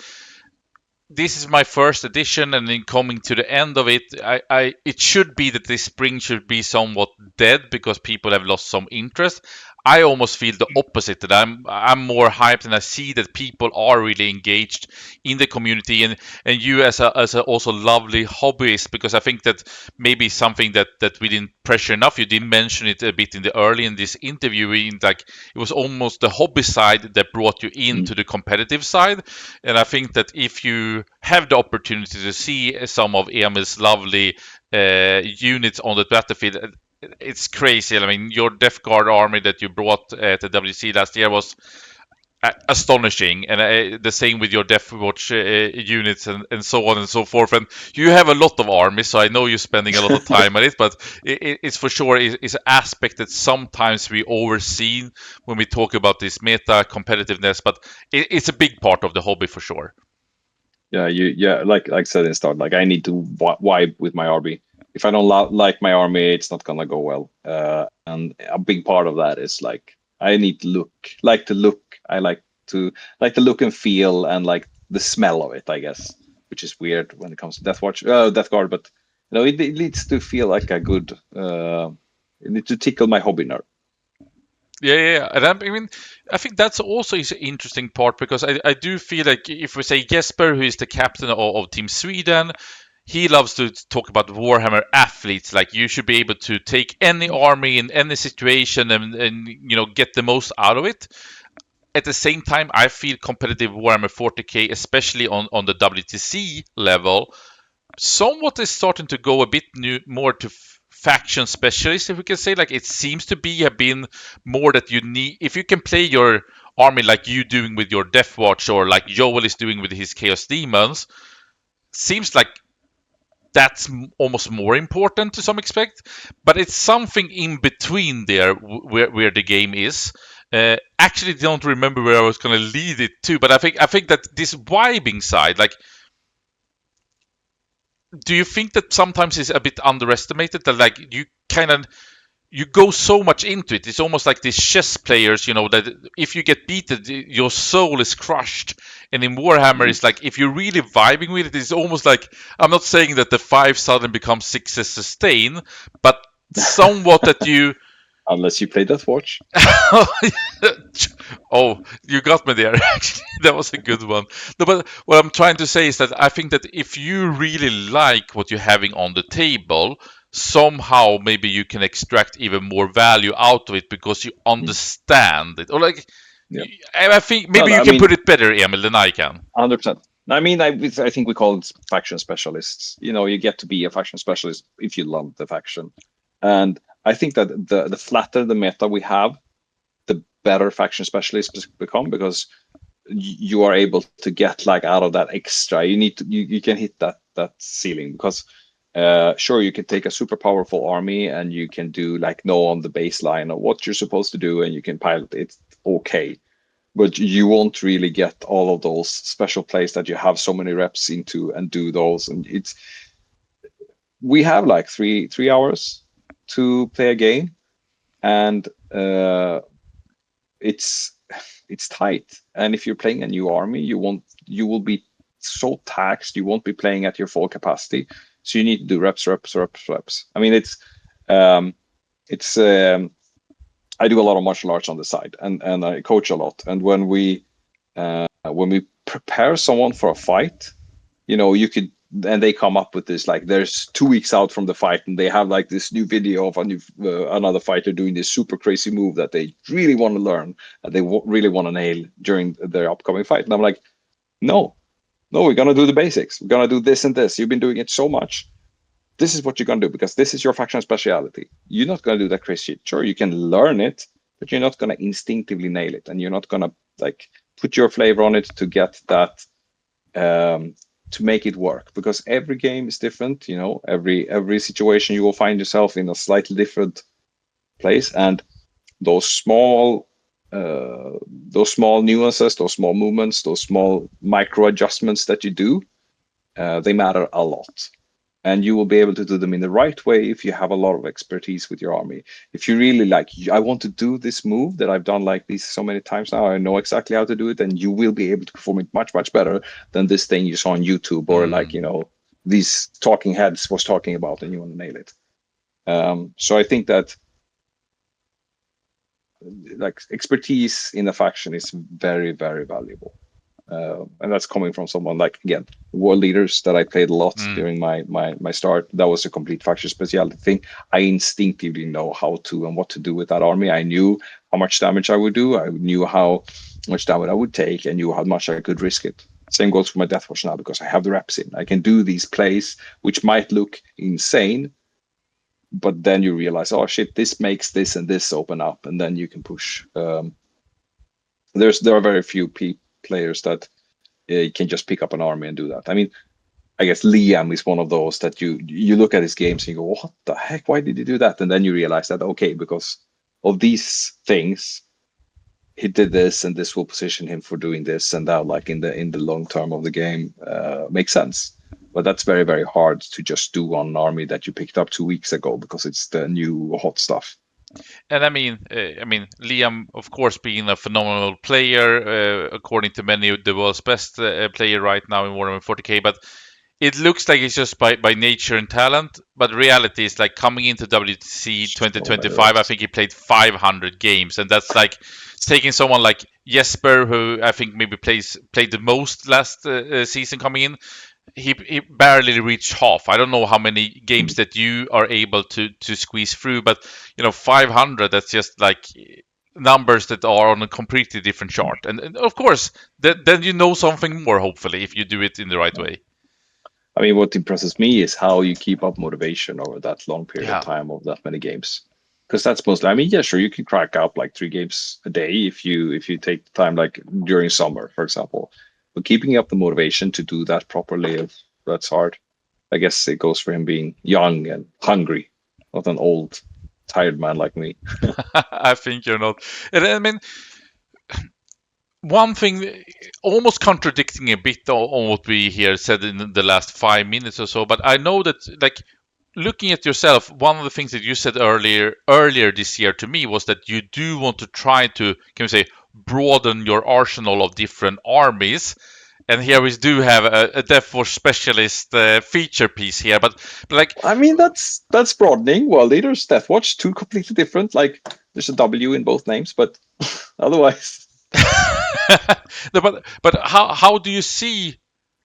this is my first edition, and in coming to the end of it, it should be that this spring should be somewhat dead because people have lost some interest. I almost feel the opposite, that I'm more hyped, and I see that people are really engaged in the community, and you as a also lovely hobbyist, because I think that maybe something that we didn't pressure enough. You did mention it a bit in the early in this interview, in like it was almost the hobby side that brought you into the competitive side. And I think that if you have the opportunity to see some of Emil's lovely units on the battlefield, it's crazy. I mean, your Death Guard army that you brought at the WC last year was astonishing, and the same with your Deathwatch units and so on and so forth. And you have a lot of armies, so I know you're spending a lot of time on it, but it's for sure is an aspect that sometimes we oversee when we talk about this meta competitiveness, but it's a big part of the hobby for sure. Yeah, like I said in the start, like I need to vibe with my army. If I don't like my army, it's not gonna go well. And a big part of that is like I need to look. I like to look and feel and like the smell of it, I guess, which is weird when it comes to Death Guard, but it needs to feel like a good. It needs to tickle my hobby nerve. Yeah. And I mean, I think that's also is an interesting part, because I do feel like if we say Jesper, who is the captain of Team Sweden, he loves to talk about Warhammer athletes. Like, you should be able to take any army in any situation and get the most out of it. At the same time, I feel competitive Warhammer 40k, especially on the WTC level, somewhat is starting to go a bit more to faction specialist, if we can say. Like, it seems to have been more that you need, if you can play your army like you doing with your Deathwatch, or like Joel is doing with his Chaos Demons, seems like that's almost more important to some extent. But it's something in between there where the game is. Actually, don't remember where I was going to lead it to, but I think that this vibing side, like, do you think that sometimes is a bit underestimated? That like you go so much into it. It's almost like these chess players, that if you get beaten, your soul is crushed. And in Warhammer, it's like if you're really vibing with it, it's almost like, I'm not saying that the 5 suddenly becomes 6 sustain, but somewhat that you. Unless you play Deathwatch. Oh, you got me there. Actually, that was a good one. No, but what I'm trying to say is that I think that if you really like what you're having on the table, somehow maybe you can extract even more value out of it because you understand it. Or like, Yeah. I think No, maybe you can put it better, Emil, than I can. 100%. I mean, I think we call it faction specialists. You get to be a faction specialist if you love the faction. And I think that the flatter the meta we have, the better faction specialists become, because you are able to get like out of that extra. You can hit that ceiling, because sure, you can take a super powerful army and you can do like know on the baseline of what you're supposed to do, and you can pilot it okay, but you won't really get all of those special plays that you have so many reps into and do those. And we have like three hours to play a game, and it's tight. And if you're playing a new army, you will be so taxed, you won't be playing at your full capacity. So you need to do reps. I mean, it's I do a lot of martial arts on the side, and I coach a lot. And when we prepare someone for a fight, you could, and they come up with this, like, there's 2 weeks out from the fight, and they have like this new video of another fighter doing this super crazy move that they really want to learn, and they really want to nail during their upcoming fight. And I'm like, no, we're gonna do the basics. We're gonna do this and this. You've been doing it so much. This is what you're gonna do, because this is your faction speciality. You're not gonna do that crazy shit. Sure, you can learn it, but you're not gonna instinctively nail it, and you're not gonna like put your flavor on it to get that, to make it work, because every game is different. Every situation you will find yourself in a slightly different place, and those small nuances, those small movements, those small micro adjustments that you do, they matter a lot. And you will be able to do them in the right way if you have a lot of expertise with your army. If you really like, I want to do this move that I've done like this so many times now, I know exactly how to do it, and you will be able to perform it much, much better than this thing you saw on YouTube, or like, these talking heads was talking about, and you want to nail it. So I think that like expertise in a faction is very, very valuable. And that's coming from someone like, again, war leaders that I played a lot during my start. That was a complete faction specialty thing. I instinctively know how to and what to do with that army. I knew how much damage I would do. I knew how much damage I would take, and knew how much I could risk it. Same goes for my Deathwatch now, because I have the reps in. I can do these plays, which might look insane, but then you realize, oh shit, this makes this and this open up, and then you can push. There are very few players that can just pick up an army and do that. I mean, I guess Liam is one of those that you look at his games and you go, what the heck? Why did he do that? And then you realize that, okay, because of these things, he did this, and this will position him for doing this, and that, like in the long term of the game, makes sense. But that's very, very hard to just do on an army that you picked up 2 weeks ago, because it's the new hot stuff. And I mean, Liam, of course, being a phenomenal player, according to many, the world's best player right now in Warhammer 40k. But it looks like it's just by nature and talent. But reality is, like, coming into WTC 2025, I think he played 500 games, and that's like taking someone like Jesper, who I think maybe played the most last season coming in. He barely reached half. I don't know how many games that you are able to squeeze through, but 500, that's just like numbers that are on a completely different chart. And of course, then you know something more, hopefully, if you do it in the right way. I mean, what impresses me is how you keep up motivation over that long period of time of that many games. Because that's mostly, I mean, yeah, sure, you can crack out like 3 games a day if you take the time, like during summer, for example. But keeping up the motivation to do that properly, that's hard. I guess it goes for him being young and hungry, not an old tired man like me. I think you're not. And I mean, one thing, almost contradicting a bit on what we here said in the last 5 minutes or so, but I know that, like, looking at yourself, one of the things that you said earlier this year to me was that you do want to try to, can we say, broaden your arsenal of different armies. And here we do have a Deathwatch specialist feature piece here, but like, I mean, that's broadening. Well, leaders, Deathwatch, two completely different. Like, there's a W in both names, but otherwise. no, but how do you see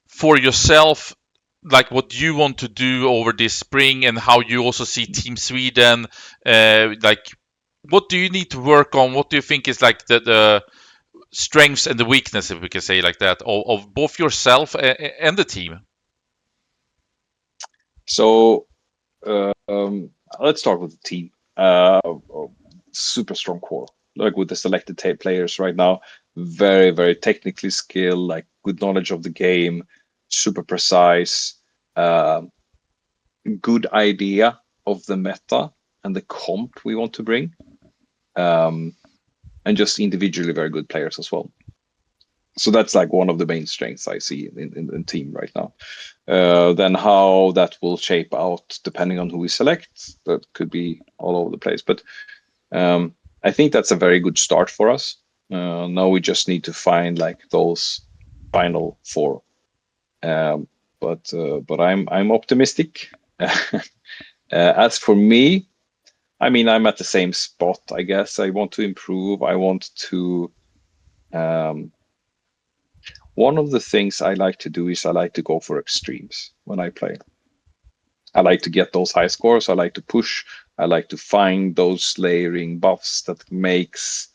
for yourself, like, what you want to do over this spring, and how you also see Team Sweden? Like, what do you need to work on? What do you think is like the strengths and the weakness, if we can say like that, of both yourself and the team? So let's start with the team. Super strong core, like with the selected players right now. Very, very technically skilled, like good knowledge of the game, super precise, good idea of the meta and the comp we want to bring, and just individually very good players as well. So that's like one of the main strengths I see in the team right now. Then how that will shape out depending on who we select, that could be all over the place. But I think that's a very good start for us. Now we just need to find like those final four. But I'm optimistic. As for me, I mean, I'm at the same spot, I guess. I want to improve. I want to. One of the things I like to do is I like to go for extremes when I play. I like to get those high scores. I like to push. I like to find those layering buffs that makes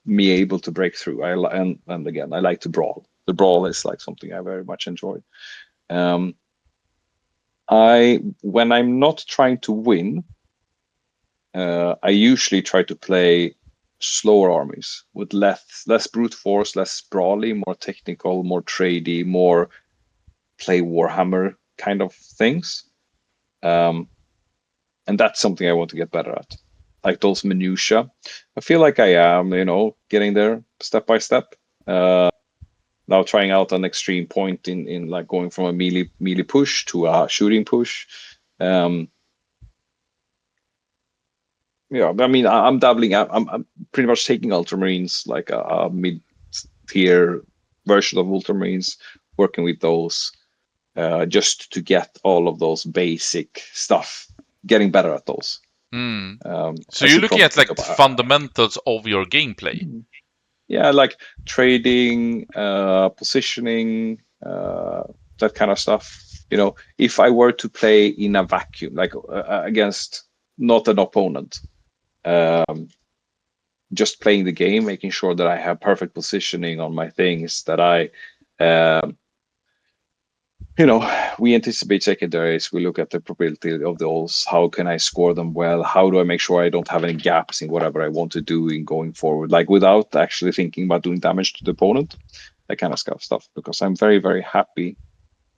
me able to break through. And again, I like to brawl. The brawl is like something I very much enjoy. When I'm not trying to win, I usually try to play slower armies with less brute force, less brawly, more technical, more tradey, more play Warhammer kind of things. And that's something I want to get better at, like those minutia. I feel like I am, getting there step by step. Now trying out an extreme point in like going from a melee push to a shooting push. Yeah, I mean, I'm dabbling. I'm pretty much taking Ultramarines, like a mid-tier version of Ultramarines, working with those just to get all of those basic stuff, getting better at those. So you're looking at like the fundamentals of your gameplay. Yeah, like trading, positioning, that kind of stuff. If I were to play in a vacuum, like against not an opponent, just playing the game, making sure that I have perfect positioning on my things, that we anticipate secondaries, we look at the probability of those, how can I score them well, how do I make sure I don't have any gaps in whatever I want to do in going forward, like without actually thinking about doing damage to the opponent, that kind of stuff, because I'm very, very happy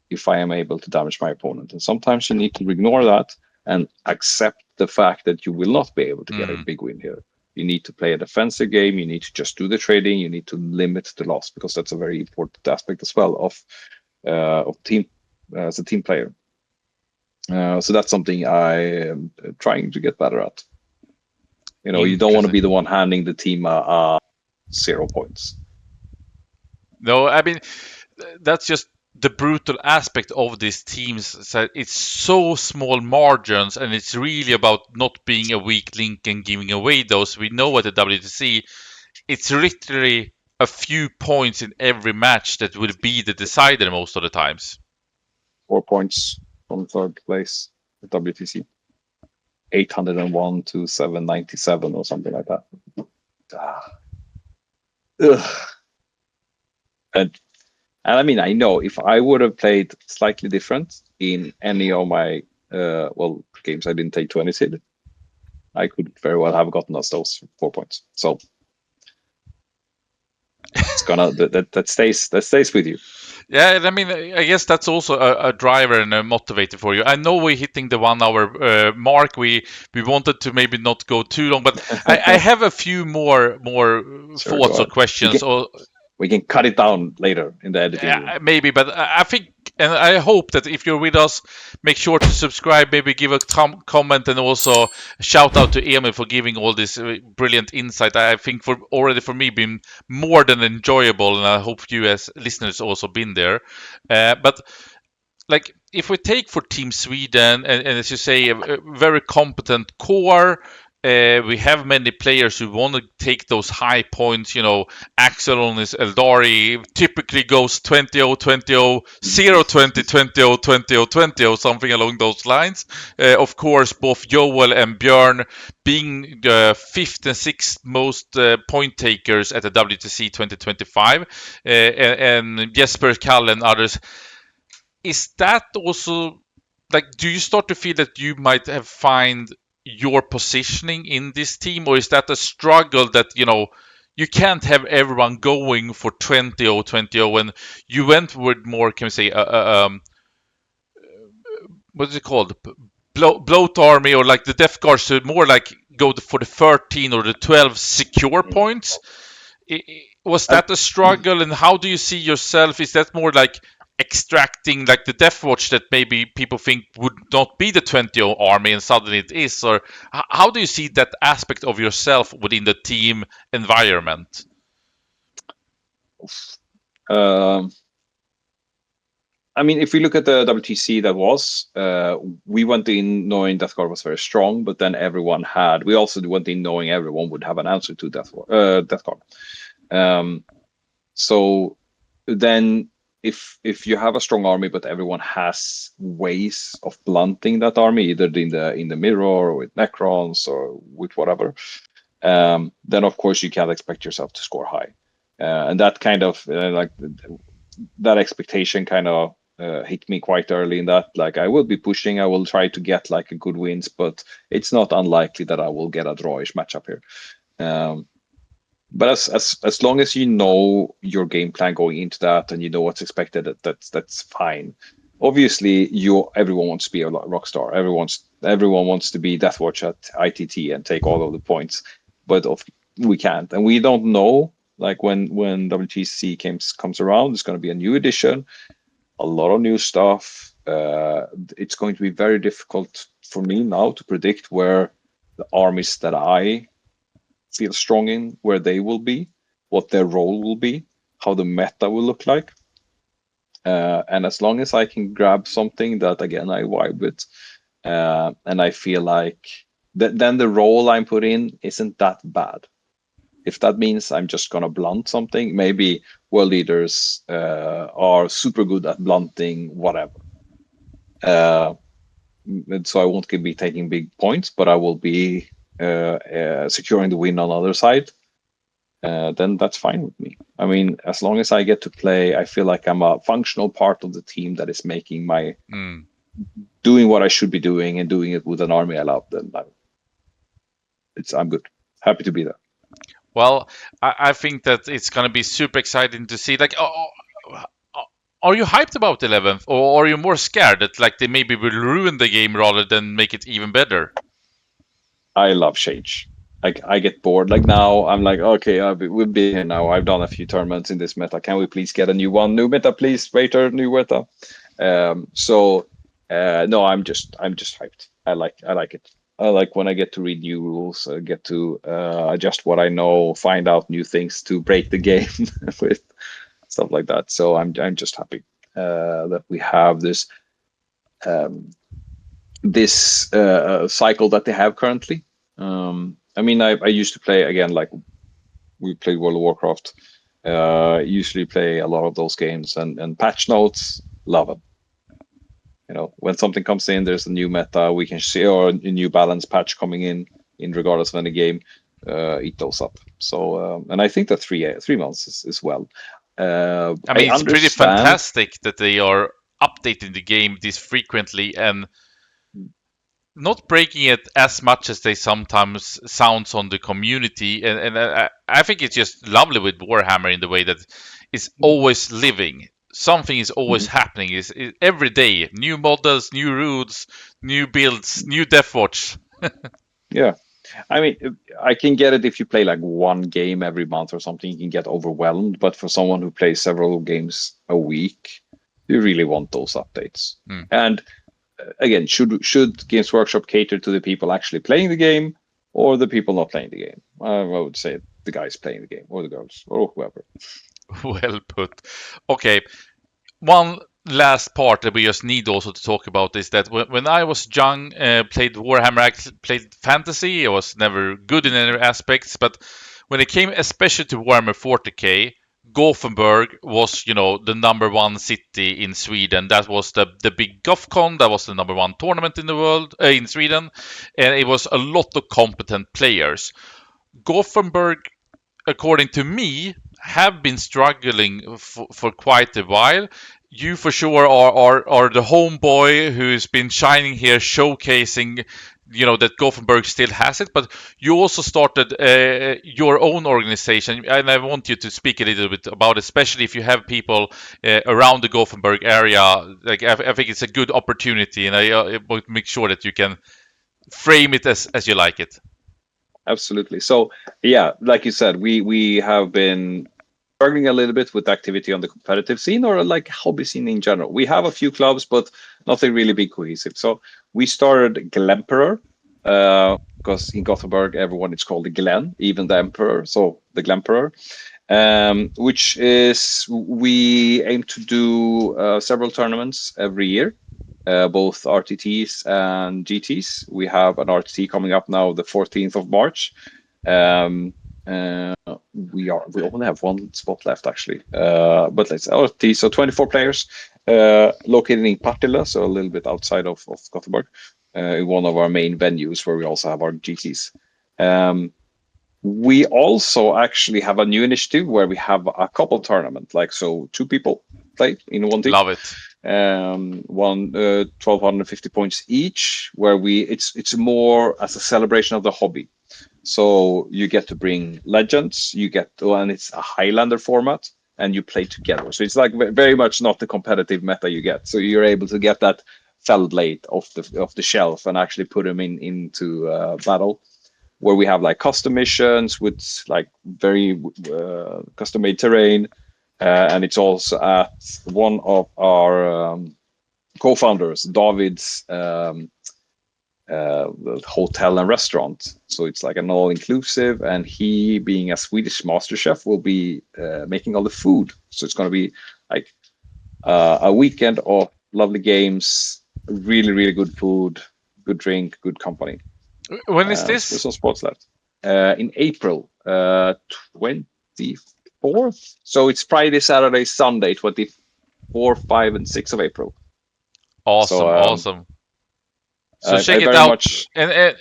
if I am able to damage my opponent. And sometimes you need to ignore that and accept the fact that you will not be able to get a big win here. You need to play a defensive game. You need to just do the trading. You need to limit the loss, because that's a very important aspect as well of team as a team player. So that's something I am trying to get better at. You don't want to be the one handing the team 0 points. No, I mean, that's just the brutal aspect of these teams. So it's so small margins, and it's really about not being a weak link and giving away those. We know at the WTC, it's literally a few points in every match that will be the decider most of the times. 4 points from third place at WTC. 801 to 797 or something like that. And I mean, I know if I would have played slightly different in any of my games I didn't take 20 seed, I could very well have gotten us those 4 points. So it's gonna that stays with you. Yeah, and I mean, I guess that's also a driver and a motivator for you. I know we're hitting the 1 hour mark. We wanted to maybe not go too long, but I have a few more Sure, go thoughts or ahead. questions. Or We can cut it down later in the editing room. maybe, but I think, and I hope that if you're with us, make sure to subscribe, maybe give a comment, and also shout out to Emil for giving all this brilliant insight. I think for me been more than enjoyable, and I hope you as listeners also been there. But like if we take for Team Sweden, and as you say, a very competent core. We have many players who want to take those high points. Axel on his Eldari typically goes 20-0, 20-0, 0-20, 20-0, 20-0, 20-0, something along those lines. Of course, both Joel and Björn being the fifth and sixth most point takers at the WTC 2025, and Jesper, Kalle, and others. Is that also like, do you start to feel that you might have find your positioning in this team, or is that a struggle that you can't have everyone going for 20-0, 20-0, and you went with more, can we say, what is it called, bloat army, or like the death guard, so more like go for the 13 or the 12 secure points? Was I, that a struggle, and how do you see yourself? Is that more like extracting like the Deathwatch that maybe people think would not be the 20 army and suddenly it is? Or how do you see that aspect of yourself within the team environment? um, I mean, if we look at the WTC that was, we went in knowing Death Guard was very strong, but then we also went in knowing everyone would have an answer to Death Guard. So then if you have a strong army, but everyone has ways of blunting that army, either in the mirror or with Necrons or with whatever, then of course you can't expect yourself to score high. And that kind of like that expectation kind of hit me quite early in that. Like I will be pushing, I will try to get like a good wins, but it's not unlikely that I will get a drawish matchup here. But as long as you know your game plan going into that and you know what's expected, that's fine. Obviously, everyone wants to be a rock star. Everyone wants to be Deathwatch at I.T.T and take all of the points, but we can't, and we don't know. Like when WTC comes around, it's going to be a new edition, a lot of new stuff. It's going to be very difficult for me now to predict where the armies that I feel strong in, where they will be, what their role will be, how the meta will look like. And as long as I can grab something that, again, I vibe with, and I feel like then the role I'm put in isn't that bad. If that means I'm just going to blunt something, maybe world leaders are super good at blunting whatever. So I won't be taking big points, but I will be securing the win on the other side. Then that's fine with me. I mean, as long as I get to play, I feel like I'm a functional part of the team that is making my doing what I should be doing and doing it with an army I love. Then I'm good. Happy to be there. Well, I think that it's going to be super exciting to see. Like, are you hyped about 11th, or are you more scared that like they maybe will ruin the game rather than make it even better? I love change. Like I get bored. Like now, I'm like, okay, we've been here now. I've done a few tournaments in this meta. Can we please get a new one? New meta, please. Waiter, new meta. No, I'm just hyped. I like it. I like when I get to read new rules, get to adjust what I know, find out new things to break the game with stuff like that. So I'm just happy that we have this cycle that they have currently. I mean, I used to play again, like we played World of Warcraft. Usually play a lot of those games and patch notes, love them. When something comes in, there's a new meta we can see, or a new balance patch coming in regardless of any game, eat those up. So, and I think that 3 months is well. I mean, it's pretty fantastic that they are updating the game this frequently and not breaking it as much as they sometimes sounds on the community. And I think it's just lovely with Warhammer in the way that it's always living. something is always happening. Is every day new models, new rules, new builds, new Deathwatch. Yeah. I mean, I can get it if you play like one game every month or something, you can get overwhelmed. But for someone who plays several games a week, you really want those updates. And again, should Games Workshop cater to the people actually playing the game or the people not playing the game? I would say the guys playing the game or the girls or whoever. Well put. Okay, one last part that we just need also to talk about is that when I was young, played Warhammer, played fantasy. I was never good in any aspects, but when it came especially to Warhammer 40k, Gothenburg was, the number one city in Sweden. That was the big GothCon. That was the number one tournament in the world, in Sweden, and it was a lot of competent players. Gothenburg, according to me, have been struggling for quite a while. You for sure are the homeboy who's been shining here, showcasing, that Gothenburg still has it. But you also started your own organization, and I want you to speak a little bit about it, especially if you have people around the Gothenburg area. Like I think it's a good opportunity, and I will make sure that you can frame it as you like it. Absolutely. So yeah, like you said, we have been struggling a little bit with activity on the competitive scene or like hobby scene in general. We have a few clubs, but nothing really big cohesive. So we started Glemperor, because in Gothenburg everyone is called the Glen, even the Emperor. So the Glemperor, which is we aim to do several tournaments every year. Both RTTs and GTs. We have an RTT coming up now, the 14th of March. We only have one spot left actually, but let's RTT. So 24 players, located in Partille, so a little bit outside of Gothenburg, in one of our main venues where we also have our GTs. We also actually have a new initiative where we have a couple tournament, like so 2 people play in one team. Love it. 1,250 points each, where it's more as a celebration of the hobby. So you get to bring legends, and it's a Highlander format, and you play together. So it's like very much not the competitive meta you get. So you're able to get that Feldblade off the shelf and actually put them into battle, where we have like custom missions with like very custom made terrain. And it's also at one of our co-founders, David's hotel and restaurant. So it's like an all-inclusive, and he, being a Swedish master chef, will be making all the food. So it's going to be like a weekend of lovely games, really, really good food, good drink, good company. When is this? There's some spots left. In April 24th. So it's Friday, Saturday, Sunday, 24, 5, and 6 of April. Awesome, awesome. So check it out, and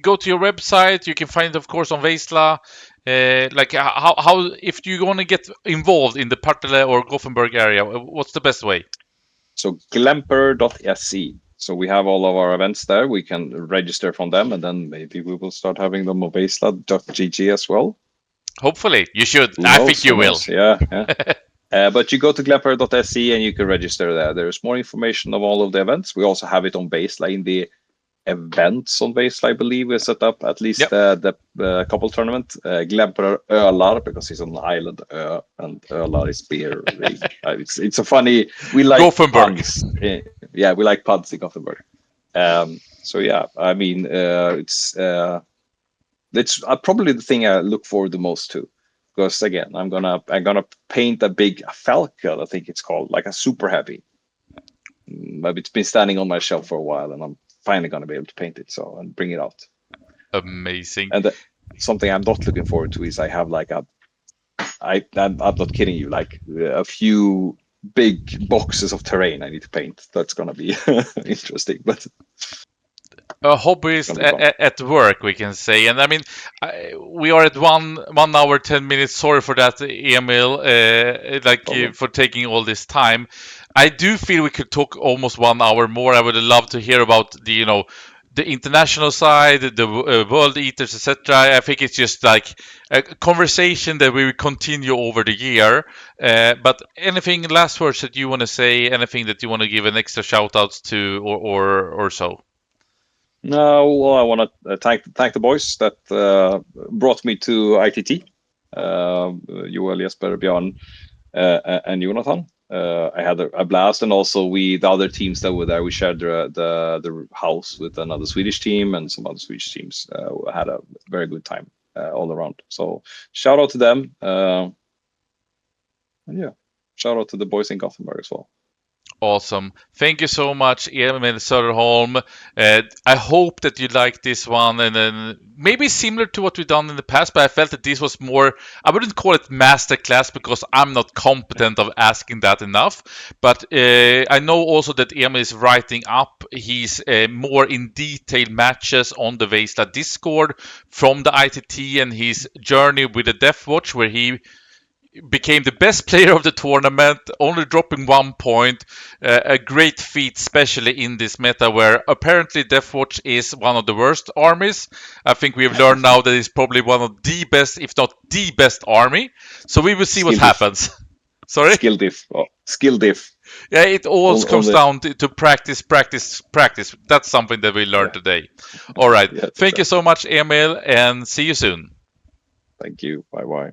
go to your website. You can find it, of course, on Vaisla. Like how if you want to get involved in the Partille or Gothenburg area, what's the best way? So glemper.se. So we have all of our events there. We can register from them, and then maybe we will start having them on Vaisla.gg as well. Hopefully, you should. I think you will. Yeah. But you go to glemper.se and you can register there. There's more information of all of the events. We also have it on Vaisla in the events on Vaisla, I believe. We set up at least the couple tournament. Glemper Ölar, because he's on the island, and Ölar is beer. It's a funny. We like Gothenburg. puns. Yeah, we like puns in Gothenburg. So yeah, I mean, it's probably the thing I look forward the most to. Because again, I'm gonna paint a big Falcon, I think it's called, like a super heavy. But it's been standing on my shelf for a while, and I'm finally gonna be able to paint it and bring it out. Amazing. And something I'm not looking forward to is I have like I'm not kidding you, like a few big boxes of terrain I need to paint. That's gonna be interesting, but. A hobbyist at work, we can say. And I mean, we are at 1 hour 10 minutes. Sorry for that, Emil, for taking all this time. I do feel we could talk almost 1 hour more. I would love to hear about the the international side, the world eaters, etc. I think it's just like a conversation that we will continue over the year. But anything last words that you want to say? Anything that you want to give an extra shout outs to, or so? No, well, I want to thank the boys that brought me to I.T.T. Joel, Jesper, Björn, and Jonathan. I had a blast, and also the other teams that were there, we shared the house with another Swedish team and some other Swedish teams. Had a very good time all around. So shout out to them. And yeah, shout out to the boys in Gothenburg as well. Awesome. Thank you so much, Emil Söderholm. I hope that you like this one, and then maybe similar to what we've done in the past, but I felt that this was more, I wouldn't call it masterclass because I'm not competent of asking that enough. But I know also that Emil is writing up his more in detail matches on the Vesla Discord from the I.T.T. and his journey with the Deathwatch, where he became the best player of the tournament, only dropping 1 point. A great feat, especially in this meta where apparently Deathwatch is one of the worst armies. I think we have learned now that it's probably one of the best, if not the best army. So we will see what happens. Sorry? Skill diff. Oh, skill diff. Yeah, it all comes down to practice. That's something that we learned today. All right. Thank you so much, Emil, and see you soon. Thank you. Bye-bye.